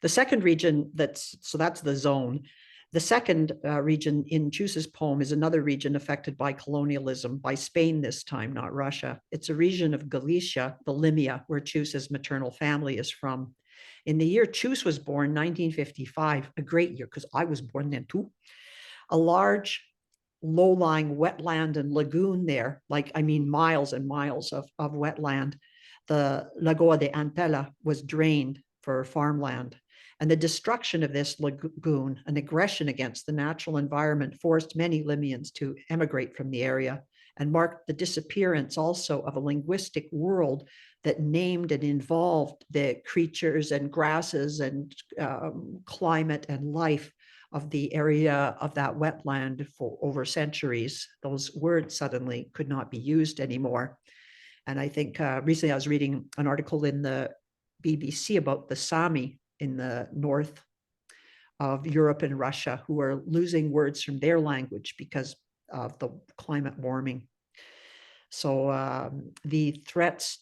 The second region, that's the zone. The second region in Chus's poem is another region affected by colonialism, by Spain this time, not Russia. It's a region of Galicia, the Limia, where Chus's maternal family is from. In the year Chus was born, 1955, a great year, because I was born then too, a large low-lying wetland and lagoon there, miles and miles of wetland. The Lagoa de Antela was drained for farmland. And the destruction of this lagoon, an aggression against the natural environment, forced many Limians to emigrate from the area, and marked the disappearance also of a linguistic world that named and involved the creatures and grasses and climate and life of the area of that wetland for over centuries. Those words suddenly could not be used anymore. And I think recently I was reading an article in the BBC about the Sami in the north of Europe and Russia who are losing words from their language because of the climate warming. So the threats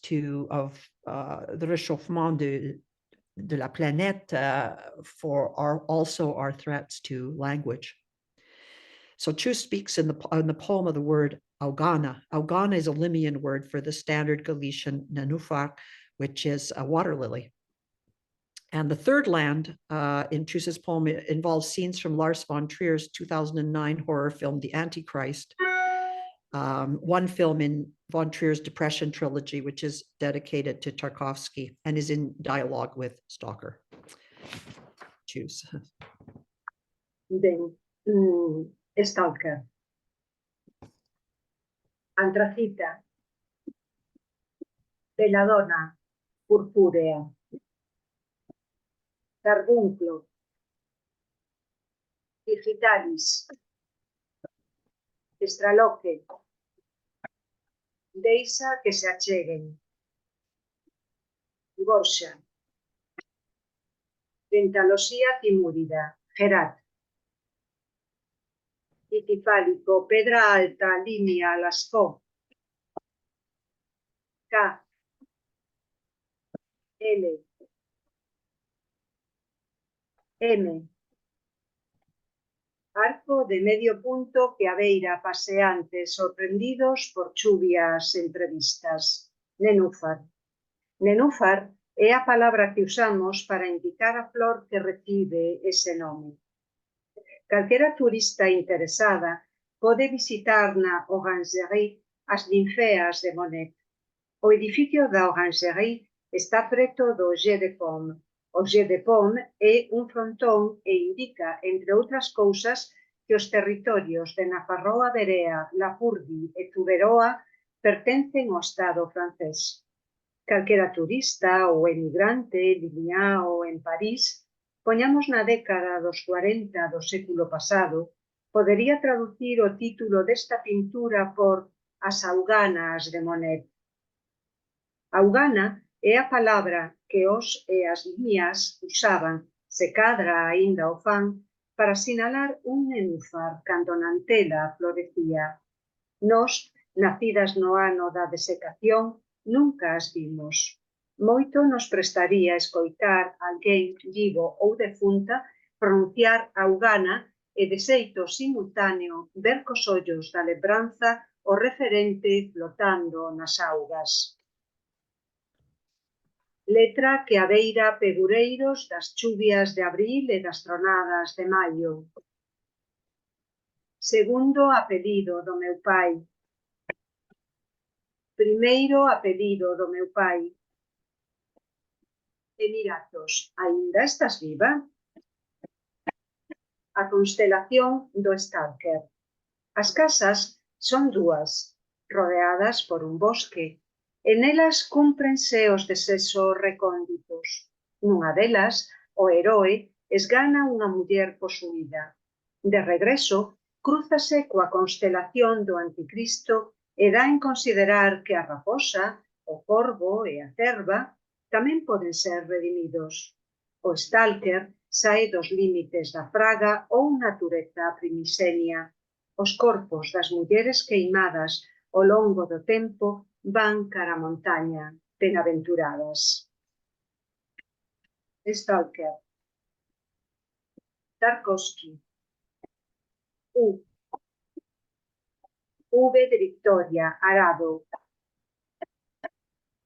of the réchauffement de la planète are also our threats to language. So Chus speaks in the poem of the word Augana. Augana is a Limnian word for the standard Galician nenúfar, which is a water lily. And the third land in Chus's poem involves scenes from Lars von Trier's 2009 horror film, The Antichrist, one film in von Trier's Depression trilogy, which is dedicated to Tarkovsky and is in dialogue with Stalker. Chus. Stalker. Antracita. Belladonna purpúrea. Carbunclo. Digitalis. Estraloque. Deixa que se acheguen. Gorxa. Dentalosía timúrida. Gerat. Itifálico. Pedra alta. Línea. Lascó. K. L. M. Arco de medio punto que abeira paseantes sorprendidos por chuvias imprevistas. Nenúfar. Nenúfar é a palabra que usamos para indicar a flor que recibe ese nome. Calquera turista interesada pode visitar na Orangerie as ninfeas de Monet. O edificio da Orangerie está preto do Jeu de Paume. O Jeu de Paume é un frontón e indica, entre outras cousas, que os territorios de Nafarroa Berea, Lapurdi e Tuberoa pertencen ao Estado francés. Calquera turista ou emigrante lineá ou en París, poñamos na década dos 40 do século pasado, podería traducir o título desta pintura por As Auganas de Monet. Augana é a palabra que os e as liñas usaban, se cadra aínda o fan, para sinalar un nenúfar cando na antela florecía. Nós, nacidas no ano da desecación, nunca as vimos. Moito nos prestaría escoitar alguén vivo ou defunta pronunciar Augana e de xeito simultáneo ver cos ollos da lembranza o referente flotando nas augas. Letra que abeira pegureiros das chuvias de abril e das tronadas de maio. Segundo apelido do meu pai. Primeiro apelido do meu pai. Emiratos, aínda estás viva? A constelación do Stalker. As casas son dúas, rodeadas por un bosque, e nelas cúmprense os desexos recónditos. Nunha delas, o heroe esgana unha muller posuída. De regreso, crúzase coa constelación do Anticristo e dá en considerar que a raposa, o corvo e a cerva tamén poden ser redimidos. O Stalker sae dos límites da fraga ou natureza primixenia. Os corpos das mulleres queimadas ao longo do tempo van cara a montaña, benaventuradas. Stalker. Tarkovsky. U. V de Victoria, arado.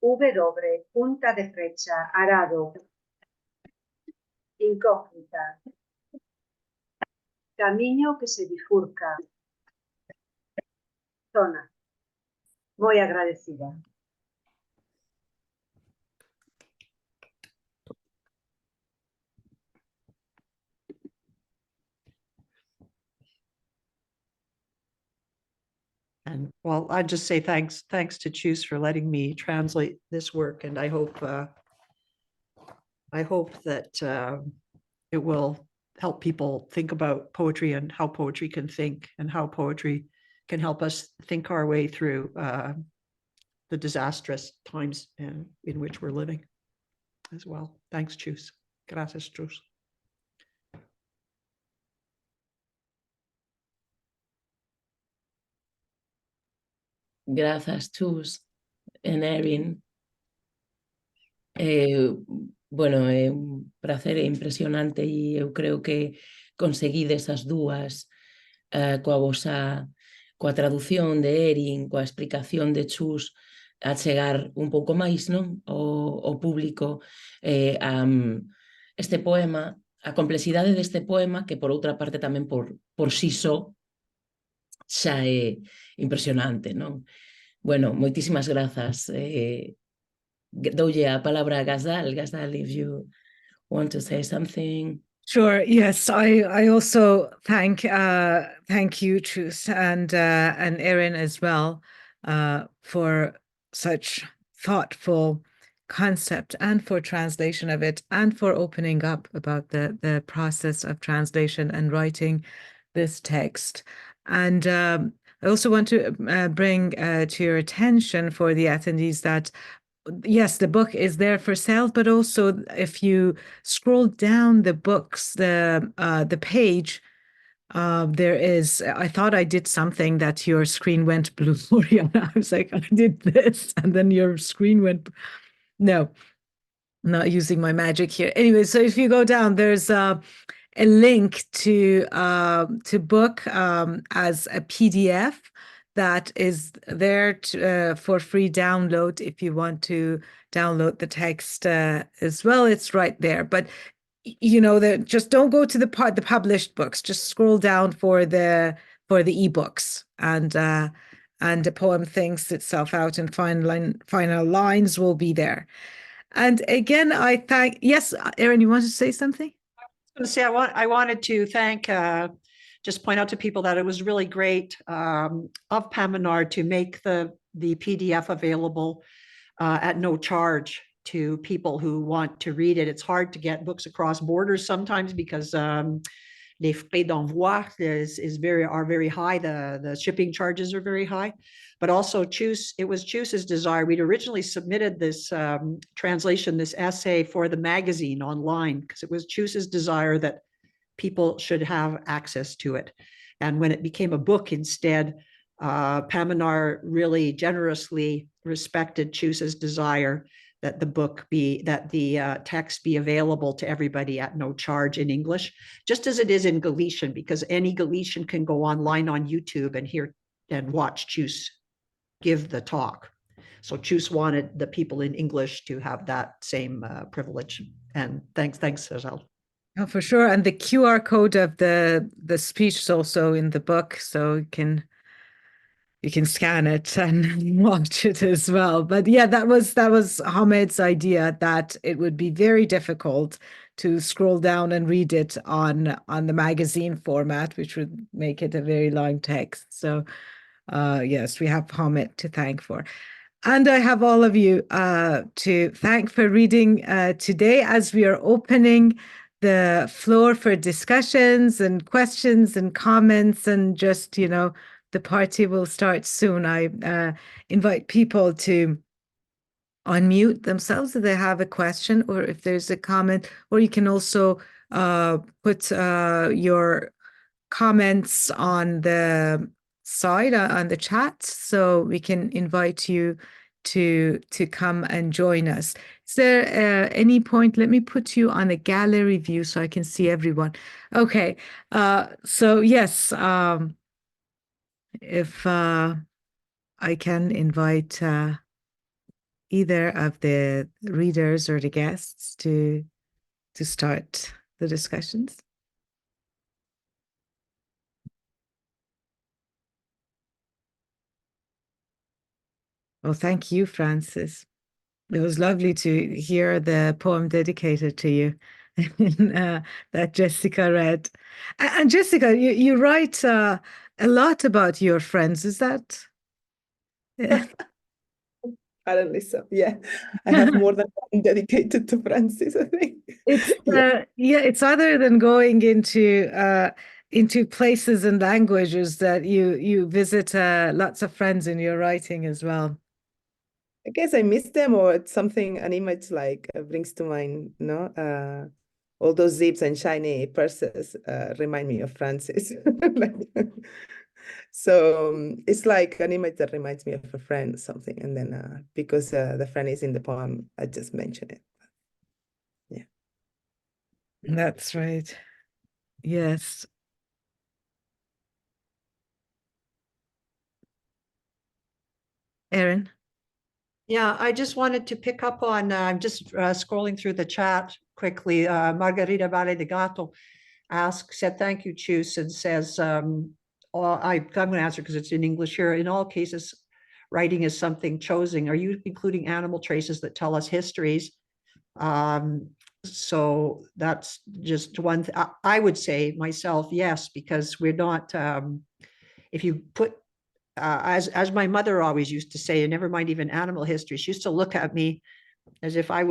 W, punta de flecha, arado. Incógnita. Camiño que se bifurca. Zona. Moi agradecida. And well, I'd just say thanks to Chus for letting me translate this work, and I hope that it will help people think about poetry and how poetry can think and how poetry can help us think our way through the disastrous times in which we're living as well. Thanks, Chus. Gracias, Chus. Grazas, Chus, en Erin. Bueno, é un prazer impresionante e eu creo que conseguides as dúas coa traducción de Erin, coa explicación de Chus, a chegar un pouco máis, non? O público este poema, a complexidade deste poema, que por outra parte tamén por sí só xa é impresionante, non? Bueno, moitísimas grazas. Doulle a palabra a Ghazal. Ghazal, if you want to say something. Sure. Yes, I also thank you, Chus, and Erin as well, for such thoughtful concept and for translation of it and for opening up about the process of translation and writing this text. And I also want to bring to your attention for the attendees that yes, the book is there for sale, but also if you scroll down the books, the page, there is, I thought I did something that your screen went blue, Oriana. I was like, I did this, and then your screen went, no, I'm not using my magic here. Anyway, so if you go down, there's a link to book as a PDF that is there for free download if you want to download the text as well. It's right there. But you know, just don't go to the published books. Just scroll down for the ebooks, and the poem thinks itself out, and final lines will be there. And again, I thank. Yes, Erin, you want to say something? Say I wanted to thank, just point out to people that it was really great of Paminar to make the PDF available at no charge to people who want to read it. It's hard to get books across borders sometimes because les frais d'envoi are very high. The shipping charges are very high. But also it was Chus's desire. We'd originally submitted this translation, this essay for the magazine online, because it was Chus's desire that people should have access to it. And when it became a book instead, Paminar really generously respected Chus's desire that the text be available to everybody at no charge in English, just as it is in Galician, because any Galician can go online on YouTube and hear and watch Chus give the talk. So Chus wanted the people in English to have that same privilege. And thanks, Ghazal. Oh, for sure. And the QR code of the speech is also in the book, so you can scan it and watch it as well. But yeah, that was Hamed's idea, that it would be very difficult to scroll down and read it on the magazine format, which would make it a very long text. So yes, we have Hamed to thank for. And I have all of you to thank for reading today, as we are opening the floor for discussions and questions and comments, and just, you know, the party will start soon. I invite people to unmute themselves if they have a question or if there's a comment, or you can also put your comments on the side on the chat, so we can invite you to come and join us. Is there any point? Let me put you on a gallery view so I can see everyone. Okay, so yes, if I can invite either of the readers or the guests to start the discussions. Well, thank you, Francis. It was lovely to hear the poem dedicated to you that Jessica read. And Jessica, you write a lot about your friends, is that? Yeah. Apparently so, yeah. I have more than one dedicated to Francis, I think. It's it's other than going into places and languages that you visit lots of friends in your writing as well. I guess I miss them, or it's something, an image like brings to mind, no? All those zips and shiny purses remind me of Francis. So it's like an image that reminds me of a friend or something. And then because the friend is in the poem, I just mention it. Yeah. That's right. Yes. Erin? Yeah, I just wanted to pick up on, I'm just scrolling through the chat quickly. Margarita Vale de Gato said, thank you, Chus, and says, I'm going to answer because it's in English here. In all cases, writing is something chosen. Are you including animal traces that tell us histories? So that's just one. I would say myself, yes, because we're not, if you put, as my mother always used to say, and never mind even animal history, she used to look at me as if I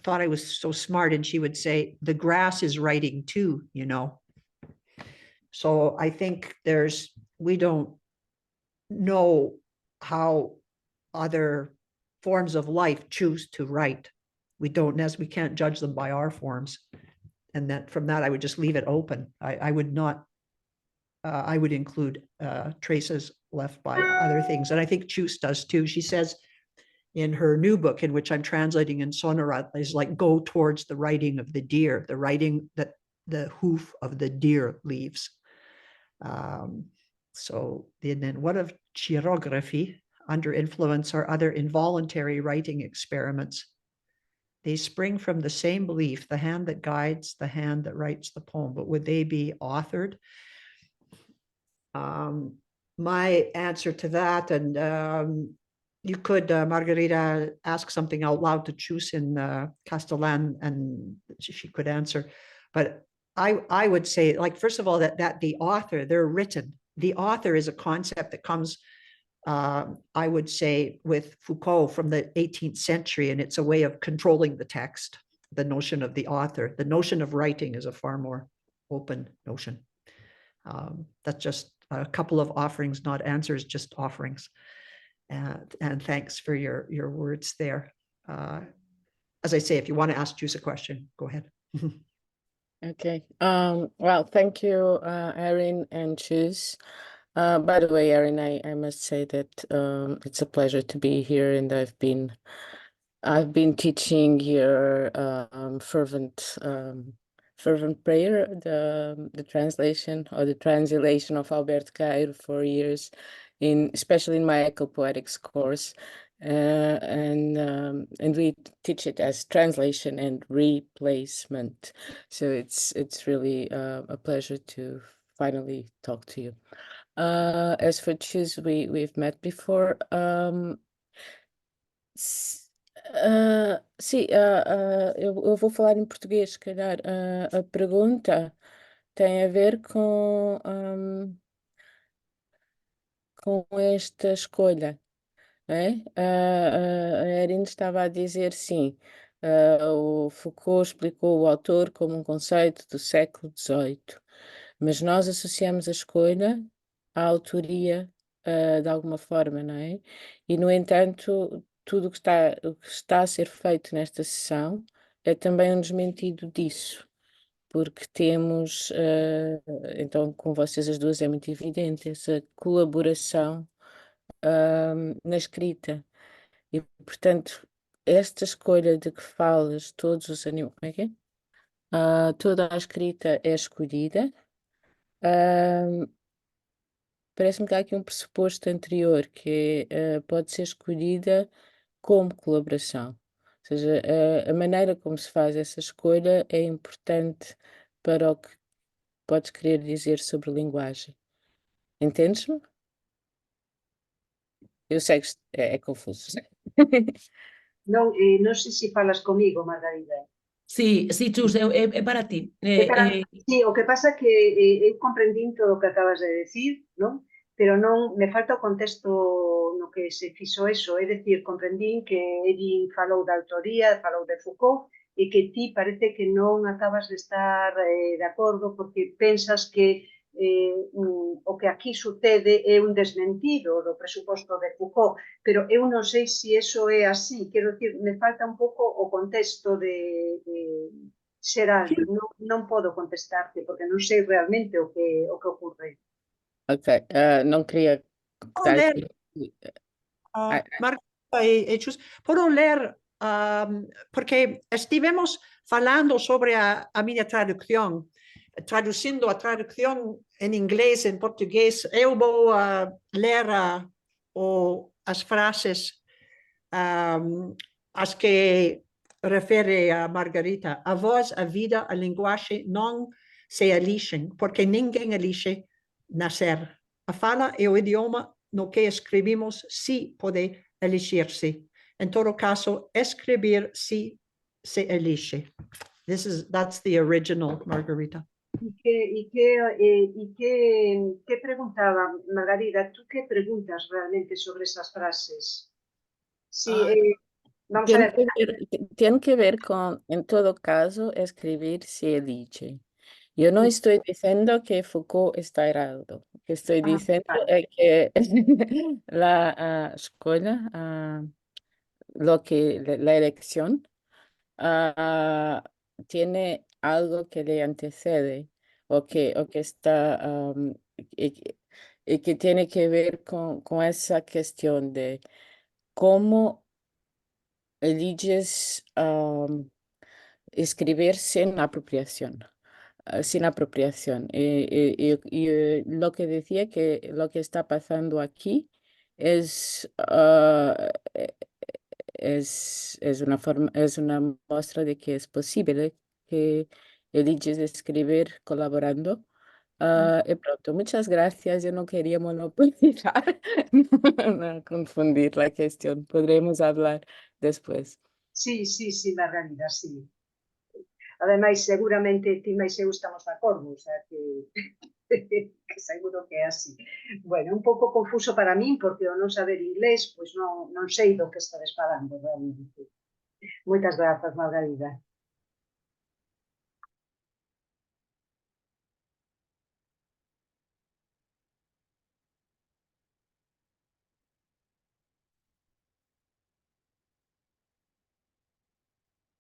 thought I was so smart, and she would say, the grass is writing too, you know. So I think we don't know how other forms of life choose to write. We can't judge them by our forms. And that from that, I would just leave it open. I would not, I would include traces left by other things. And I think Chus does too. She says in her new book, in which I'm translating in Sonora, is like, go towards the writing of the deer, the writing that the hoof of the deer leaves. So then what of chirography? Under influence or other involuntary writing experiments. They spring from the same belief, the hand that guides, the hand that writes the poem, but would they be authored? My answer to that, and you could, Margarita, ask something out loud to Chus in Castellan, and she could answer. But I would say, like, first of all, that the author, they're written. The author is a concept that comes, I would say, with Foucault from the 18th century, and it's a way of controlling the text, the notion of the author. The notion of writing is a far more open notion. That's just a couple of offerings, not answers, just offerings. And thanks for your words there. As I say, if you want to ask Chus a question, go ahead. Okay. Well, thank you, Erin and Chus. By the way, Erin, I must say that it's a pleasure to be here, and I've been teaching your fervent prayer, the translation or the translation of Alberto Cairo for years, especially in my eco-poetics course. And we teach it as translation and replacement. So it's really a pleasure to finally talk to you. As for Chus, we've met before. Sim, eu vou falar em português, se calhar. A pergunta tem a ver com esta escolha. A Erin estava a dizer sim, o Foucault explicou o autor como um conceito do século XVIII, mas nós associamos a escolha à autoria de alguma forma, não é? E, no entanto, tudo o que está a ser feito nesta sessão é também um desmentido disso, porque temos, então com vocês as duas é muito evidente, essa colaboração na escrita. E, portanto, esta escolha de que falas, todos os animais, como é que é? Toda a escrita é escolhida. Parece-me que há aqui um pressuposto anterior, que pode ser escolhida como colaboração. Ou seja, a maneira como se faz essa escolha é importante para o que podes querer dizer sobre linguagem. Entendes-me? Eu sei que é confuso. Non, non sei se falas comigo, Margarida. Sí, Chus, é para ti. Sí, o que pasa é que eu comprendín todo o que acabas de decir, non? Pero non, me falta o contexto no que se fixo eso, é dicir, comprendín que Erin falou da autoría, falou de Foucault, e que ti parece que non acabas de estar de acordo porque pensas que o que aquí sucede é un desmentido do presuposto de Foucault, pero eu non sei se iso é así, quero dicir, me falta un pouco o contexto de xeral, non podo contestarte porque non sei realmente o que ocorre. Ok, non queria Puedo leer, Ah, Margarita e Chus, puedo leer, porque estivemos falando sobre a minha traducción, traduzindo a traducción en inglés, en portugués. Eu vou ler as frases as que refere a Margarita. A voz, a vida, a linguagem não se elixem, porque ninguém elige nascer. A fala e o idioma no que escrevimos sí pode elegir-se. En todo caso, escrever sí se elige. That's the original, Margarita. ¿Qué preguntaba, Margarita? ¿Tú qué preguntas realmente sobre esas frases? Sí, vamos a tiene ver. tiene que ver con, en todo caso, escribir se elige. Yo no estoy diciendo que Foucault está errado. Lo que estoy diciendo vale. es que la escuela, la elección, tiene algo que le antecede o que está y, y que tiene que ver con esa cuestión de cómo eliges escribir sin apropiación. Sin apropiación. Lo que decía que lo que está pasando aquí es, es una forma, es una muestra de que es posible que eliges escribir colaborando. Y pronto, muchas gracias. Yo no quería monopolizar, no confundir la cuestión. Podremos hablar después. Sí, Margarita, sí. Ademais, seguramente ti máis eu estamos de acordo, o sea que, que seguro que é así. Bueno, un pouco confuso para min, porque ao non saber inglés, pois non sei do que estades falando realmente. Moitas grazas, Margarita.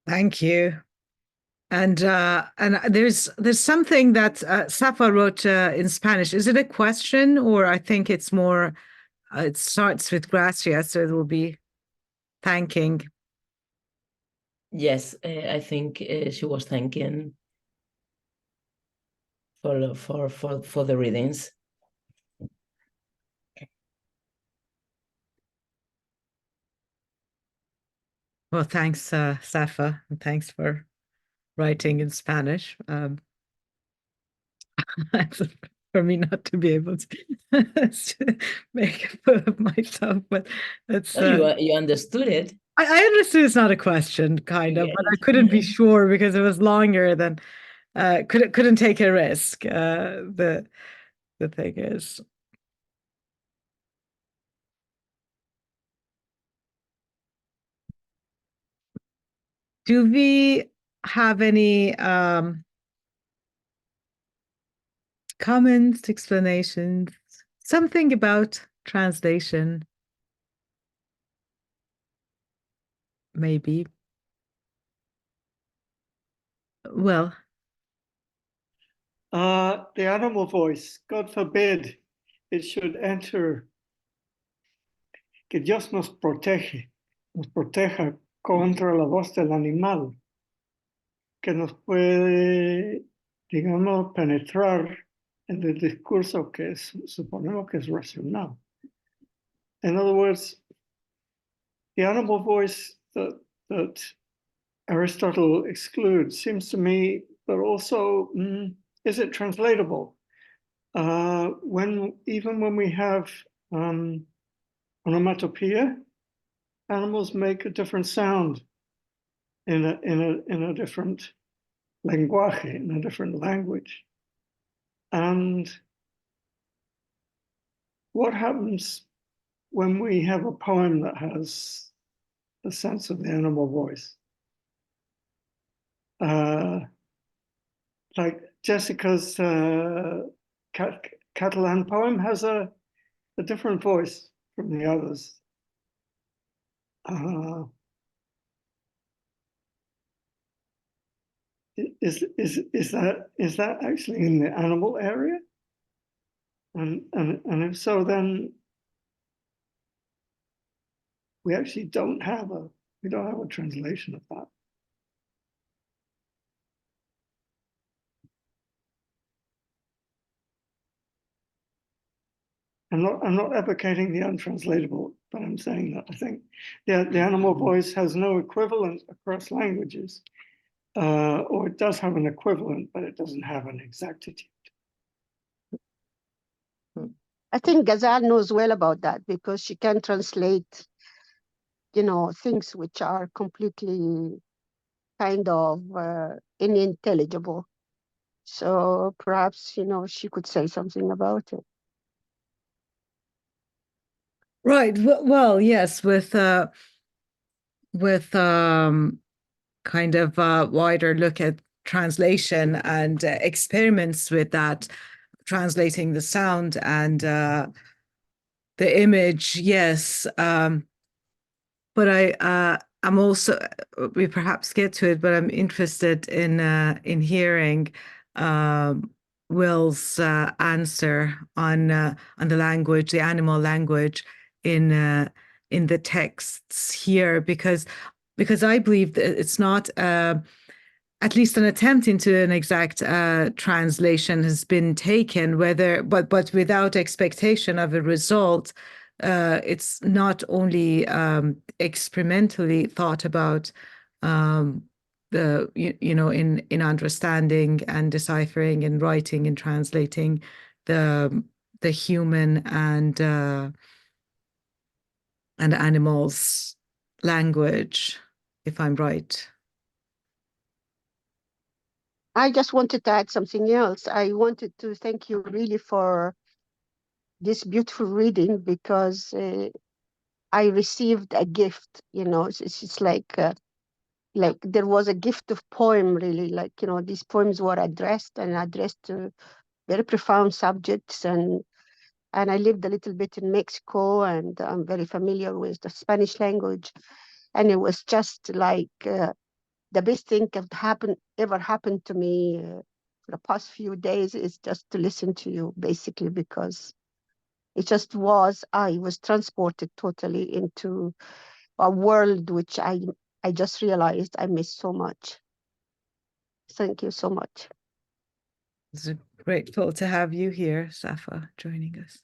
Thank you. And there's something that Safa wrote in Spanish. Is it a question, or I think it's more? It starts with gracias, so it will be thanking. Yes, I think she was thanking for the readings. Well, thanks, Safa, and thanks for writing in Spanish. For me not to be able to make a fool of myself, but that's. You understood it. I understood it's not a question, kind of, Yes. but I couldn't be sure because it was longer than. Couldn't take a risk. The thing is. Do we have any comments, explanations, something about translation? Maybe. Well, the animal voice, God forbid it should enter, que Dios nos proteja contra la voz del animal, que nos puede, digamos, penetrar en el discurso que suponemos que es racional. In other words, the animal voice that Aristotle excludes seems to me, but also, is it translatable? Even when we have onomatopoeia, animals make a different sound in a different lenguaje, in a different language. And what happens when we have a poem that has the sense of the animal voice? Like Jessica's Catalan poem has a different voice from the others. Is that actually in the animal area? And if so, then we actually don't have a translation of that. I'm not advocating the untranslatable, but I'm saying that I think the animal voice has no equivalent across languages, or it does have an equivalent, but it doesn't have an exactitude. I think Ghazal knows well about that because she can translate, you know, things which are completely kind of unintelligible. So perhaps, you know, she could say something about it. Right. Well, yes, with kind of a wider look at translation and experiments with that, translating the sound and the image, yes. But I'm also, we perhaps get to it, but I'm interested in hearing Will's answer on the language, the animal language in the texts here, because I believe that it's not at least an attempt into an exact translation has been taken, but without expectation of a result. It's not only experimentally thought about the in understanding and deciphering and writing and translating the human and animals language, if I'm right. I just wanted to add something else. I wanted to thank you really for this beautiful reading because I received a gift, you know, it's like there was a gift of poem really, like, you know, these poems were addressed to very profound subjects, and I lived a little bit in Mexico and I'm very familiar with the Spanish language, and it was just like the best thing that ever happened to me for the past few days is just to listen to you, basically, because it just I was transported totally into a world which I just realized I miss so much. Thank you so much. It's grateful to have you here, Safa, joining us.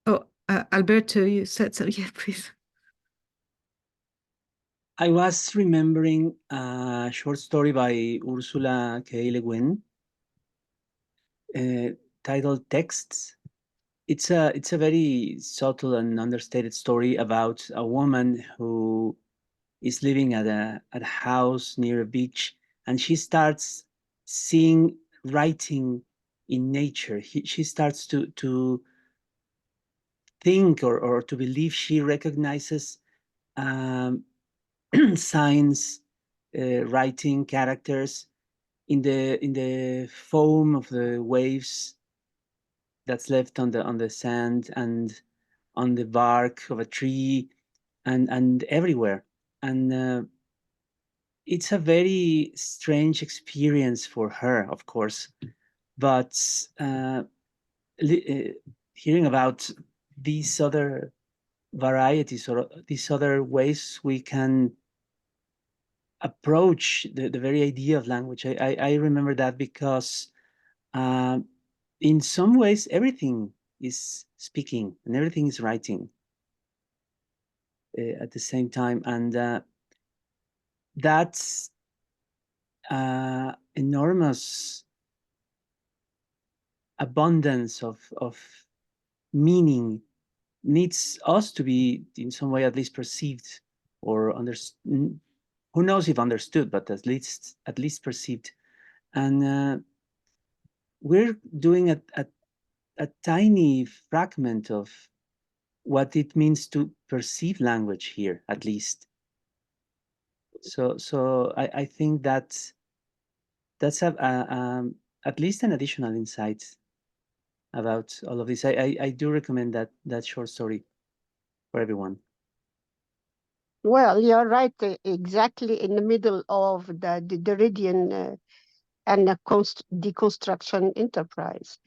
Oh, Alberto, you said so. Yeah, please. I was remembering a short story by Ursula K. Le Guin titled Texts. It's a very subtle and understated story about a woman who is living at a house near a beach, and she starts seeing writing in nature. She starts to think or to believe she recognizes signs, writing characters in the foam of the waves that's left on the sand and on the bark of a tree and everywhere. And it's a very strange experience for her, of course, but hearing about these other varieties or these other ways we can approach the very idea of language. I remember that because in some ways everything is speaking and everything is writing at the same time, and that's enormous abundance of meaning needs us to be in some way at least perceived or understood. Who knows if understood, but at least perceived. And we're doing a tiny fragment of what it means to perceive language here, at least. So I think that's at least an additional insight about all of this. I do recommend that short story for everyone. Well, you're right, exactly in the middle of the Derridian and the deconstruction enterprise,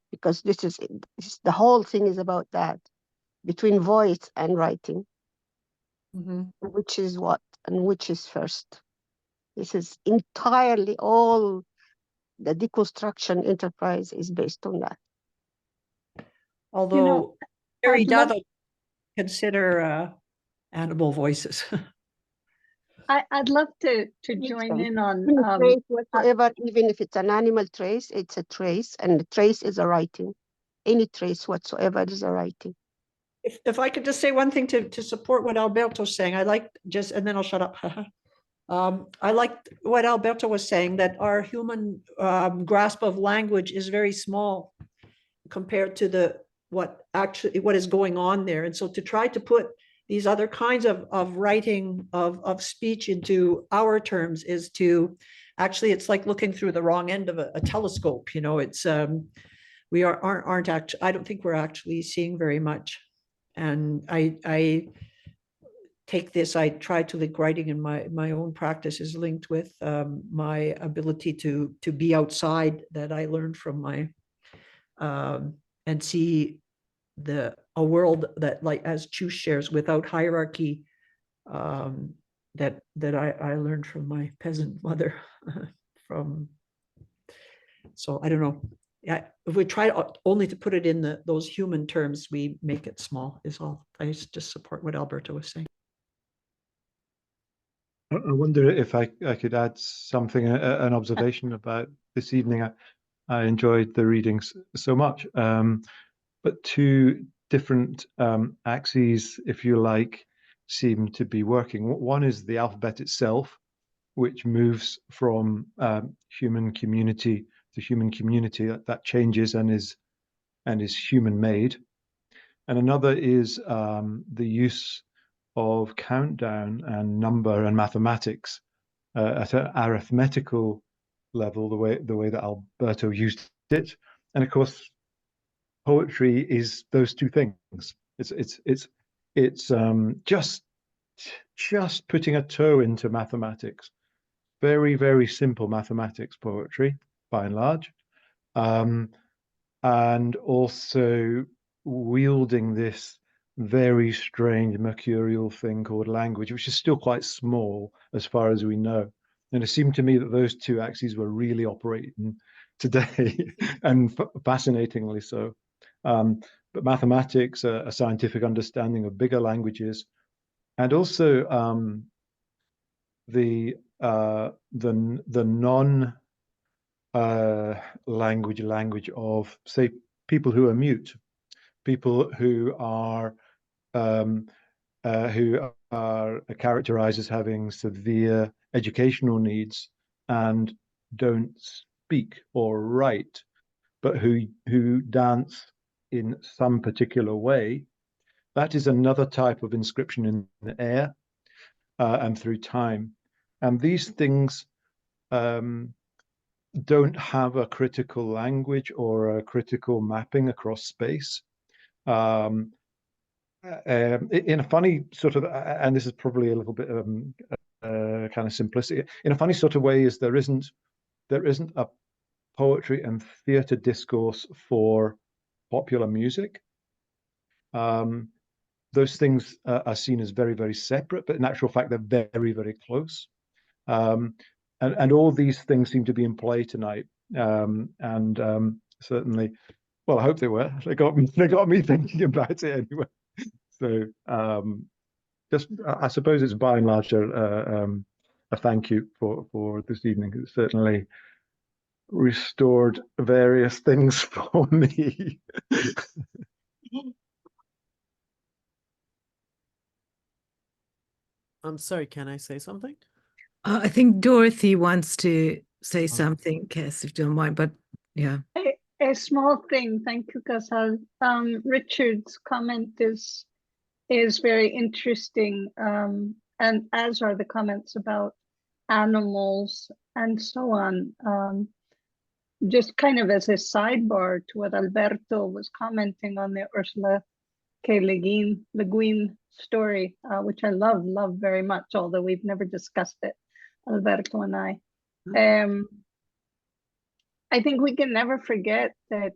because the whole thing is about that, between voice and writing, which is what and which is first. This is entirely all the deconstruction enterprise is based on that. Although Harry I'd love- does consider animal voices. I'd love to join in on Trace whatsoever, even if it's an animal trace, it's a trace, and the trace is a writing. Any trace whatsoever is a writing. If I could just say one thing to support what Alberto's saying, I like just, and then I'll shut up. I liked what Alberto was saying, that our human grasp of language is very small compared to what is going on there. And so to try to put these other kinds of writing, of speech into our terms is to actually, it's like looking through the wrong end of a telescope. You know, it's we aren't actually, I don't think we're actually seeing very much. And I take this, I try to link writing in my own practice is linked with my ability to be outside, that I learned from my and see a world that, like as Chus shares, without hierarchy, that I learned from my peasant mother. So I don't know. Yeah, if we try only to put it in those human terms, we make it small. Is all. I just support what Alberto was saying. I wonder if I could add something, an observation about this evening. I enjoyed the readings so much, but two different axes, if you like, seem to be working. One is the alphabet itself, which moves from human community to human community, that changes and is human made. And another is the use of countdown and number and mathematics at an arithmetical level, the way that Alberto used it. And of course, poetry is those two things. It's just putting a toe into mathematics. Very, very simple mathematics poetry, by and large. And also wielding this very strange mercurial thing called language, which is still quite small as far as we know. And it seemed to me that those two axes were really operating today, and fascinatingly so. But mathematics, a scientific understanding of bigger languages, and also the non language of, say, people who are mute, people who are characterized as having severe educational needs and don't speak or write, but who dance in some particular way. That is another type of inscription in the air and through time. And these things don't have a critical language or a critical mapping across space. In a funny sort of, and this is probably a little bit kind of simplistic, in a funny sort of way, is there isn't a poetry and theatre discourse for popular music. Those things are seen as very, very separate, but in actual fact, they're very, very close. And all these things seem to be in play tonight. Certainly, well, I hope they were. They got me thinking about it anyway. So just, I suppose it's by and large a thank you for this evening. It certainly restored various things for me. I'm sorry, can I say something? I think Dorothy wants to say something, Kes, if you don't mind, but yeah. A small thing, thank you, Ghazal. Richard's comment is very interesting, and as are the comments about animals and so on. Just kind of as a sidebar to what Alberto was commenting on the Ursula Le Guin story, which I love very much, although we've never discussed it, Alberto and I. I think we can never forget that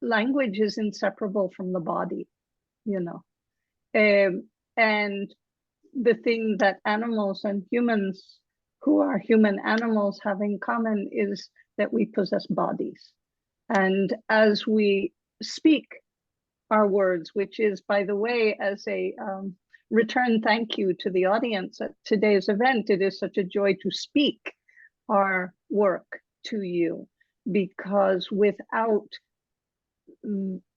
language is inseparable from the body, you know. And the thing that animals and humans who are human animals have in common is that we possess bodies. And as we speak our words, which is, by the way, as a return thank you to the audience at today's event, it is such a joy to speak our work to you, because without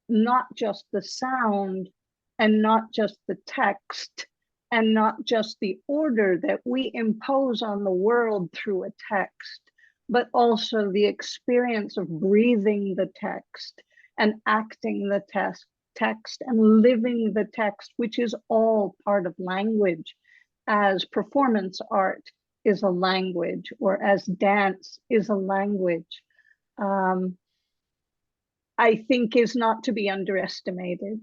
not just the sound and not just the text and not just the order that we impose on the world through a text, but also the experience of breathing the text and acting the text and living the text, which is all part of language, as performance art is a language, or as dance is a language, I think is not to be underestimated.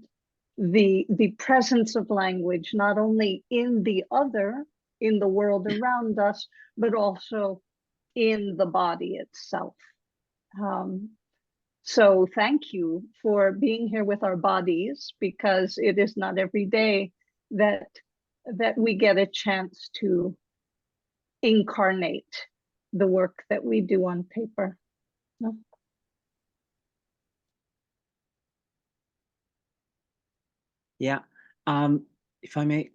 The presence of language, not only in the other, in the world around us, but also in the body itself. So thank you for being here with our bodies, because it is not every day that we get a chance to incarnate the work that we do on paper. No? Yeah, if I may,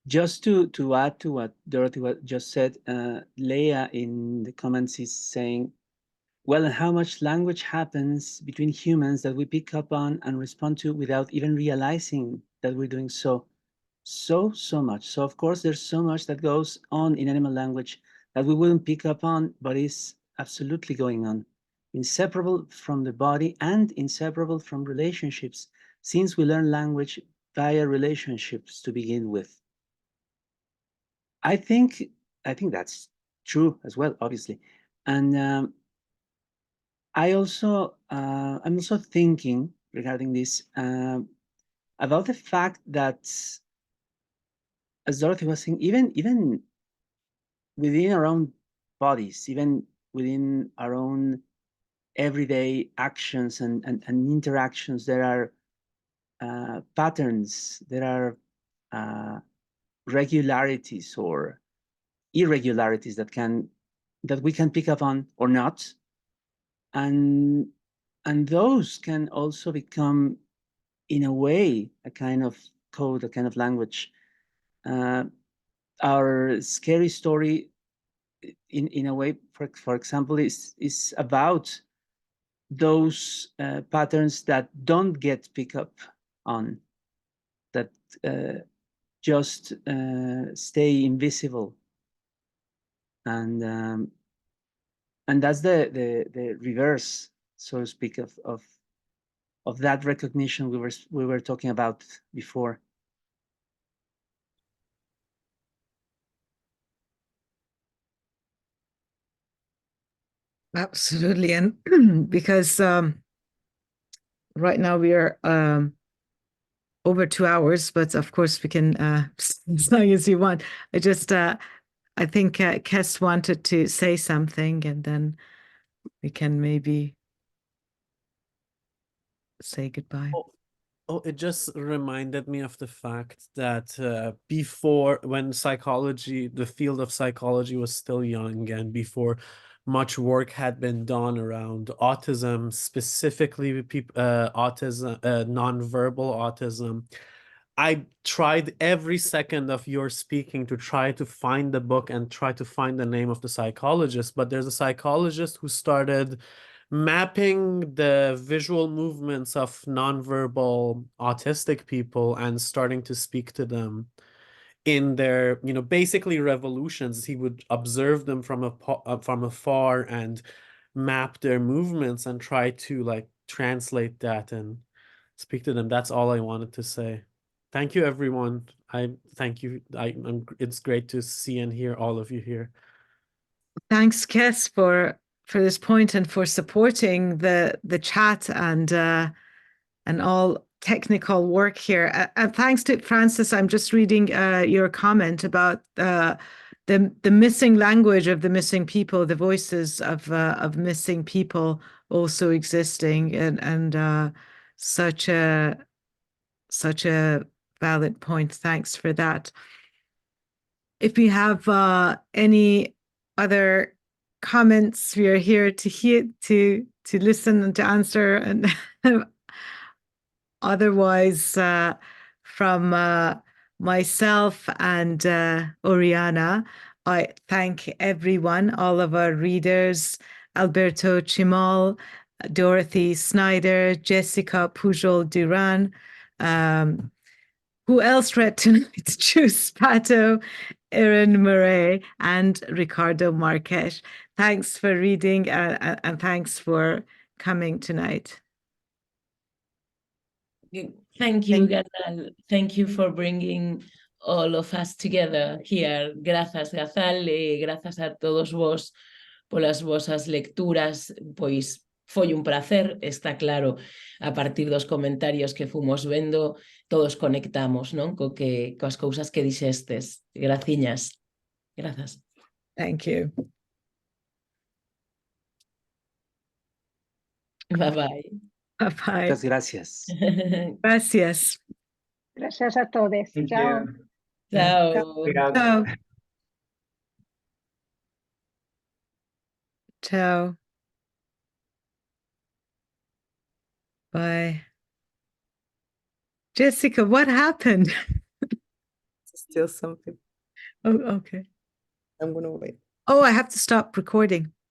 just to add to what Dorothy just said, Leah in the comments is saying, well, and how much language happens between humans that we pick up on and respond to without even realizing that we're doing so much. So of course, there's so much that goes on in animal language that we wouldn't pick up on, but is absolutely going on. Inseparable from the body and inseparable from relationships, since we learn language via relationships to begin with. I think that's true as well, obviously. And I'm also thinking regarding this about the fact that, as Dorothy was saying, even within our own bodies, even within our own everyday actions and interactions, there are patterns, there are regularities or irregularities that we can pick up on or not, and those can also become, in a way, a kind of code, a kind of language. Our scary story, in a way, for example, is about those patterns that don't get picked up on, that just stay invisible, and that's the reverse, so to speak, of that recognition we were talking about before. Absolutely. And because right now we are over 2 hours, but of course we can as long as you want. I think Kes wanted to say something, and then we can maybe say goodbye. Oh, it just reminded me of the fact that before, when psychology, the field of psychology was still young, and before much work had been done around autism, specifically autism, nonverbal autism, I tried every second of your speaking to try to find the book and try to find the name of the psychologist, but there's a psychologist who started mapping the visual movements of nonverbal autistic people and starting to speak to them in their, basically revolutions. He would observe them from afar and map their movements and try to translate that and speak to them. That's all I wanted to say. Thank you, everyone. Thank you. It's great to see and hear all of you here. Thanks, Kes, this point and for supporting the chat and all technical work here. And thanks to Francis, I'm just reading your comment about the missing language of the missing people, the voices of missing people also existing, and such a valid point. Thanks for that. If you have any other comments, we are here to listen and to answer, and otherwise from myself and Oriana, I thank everyone, all of our readers, Alberto, Chimal, Dorothy, Snyder, Jessica, Pujol, Duran. Who else read tonight? Chus, Pato, Erin, Moure, and Ricardo Marques. Thanks for reading and thanks for coming tonight. Thank you, Ghazal. Thank you for bringing all of us together here. Grazas, Ghazal, grazas a todos vos polas vosas lecturas, pois foi un prazer, está claro, a partir dos comentarios que fomos vendo, todos conectamos, non? Coas cousas que dixestes. Graciñas. Grazas. Thank you. Bye-bye. Bye-bye. Muchas gracias. Gracias. Gracias a todos. Thank Chao. you. Chao. Obrigado. Ciao. Ciao. Bye. Jessica, what happened? Still something. Oh, okay. I'm gonna wait. Oh, I have to stop recording.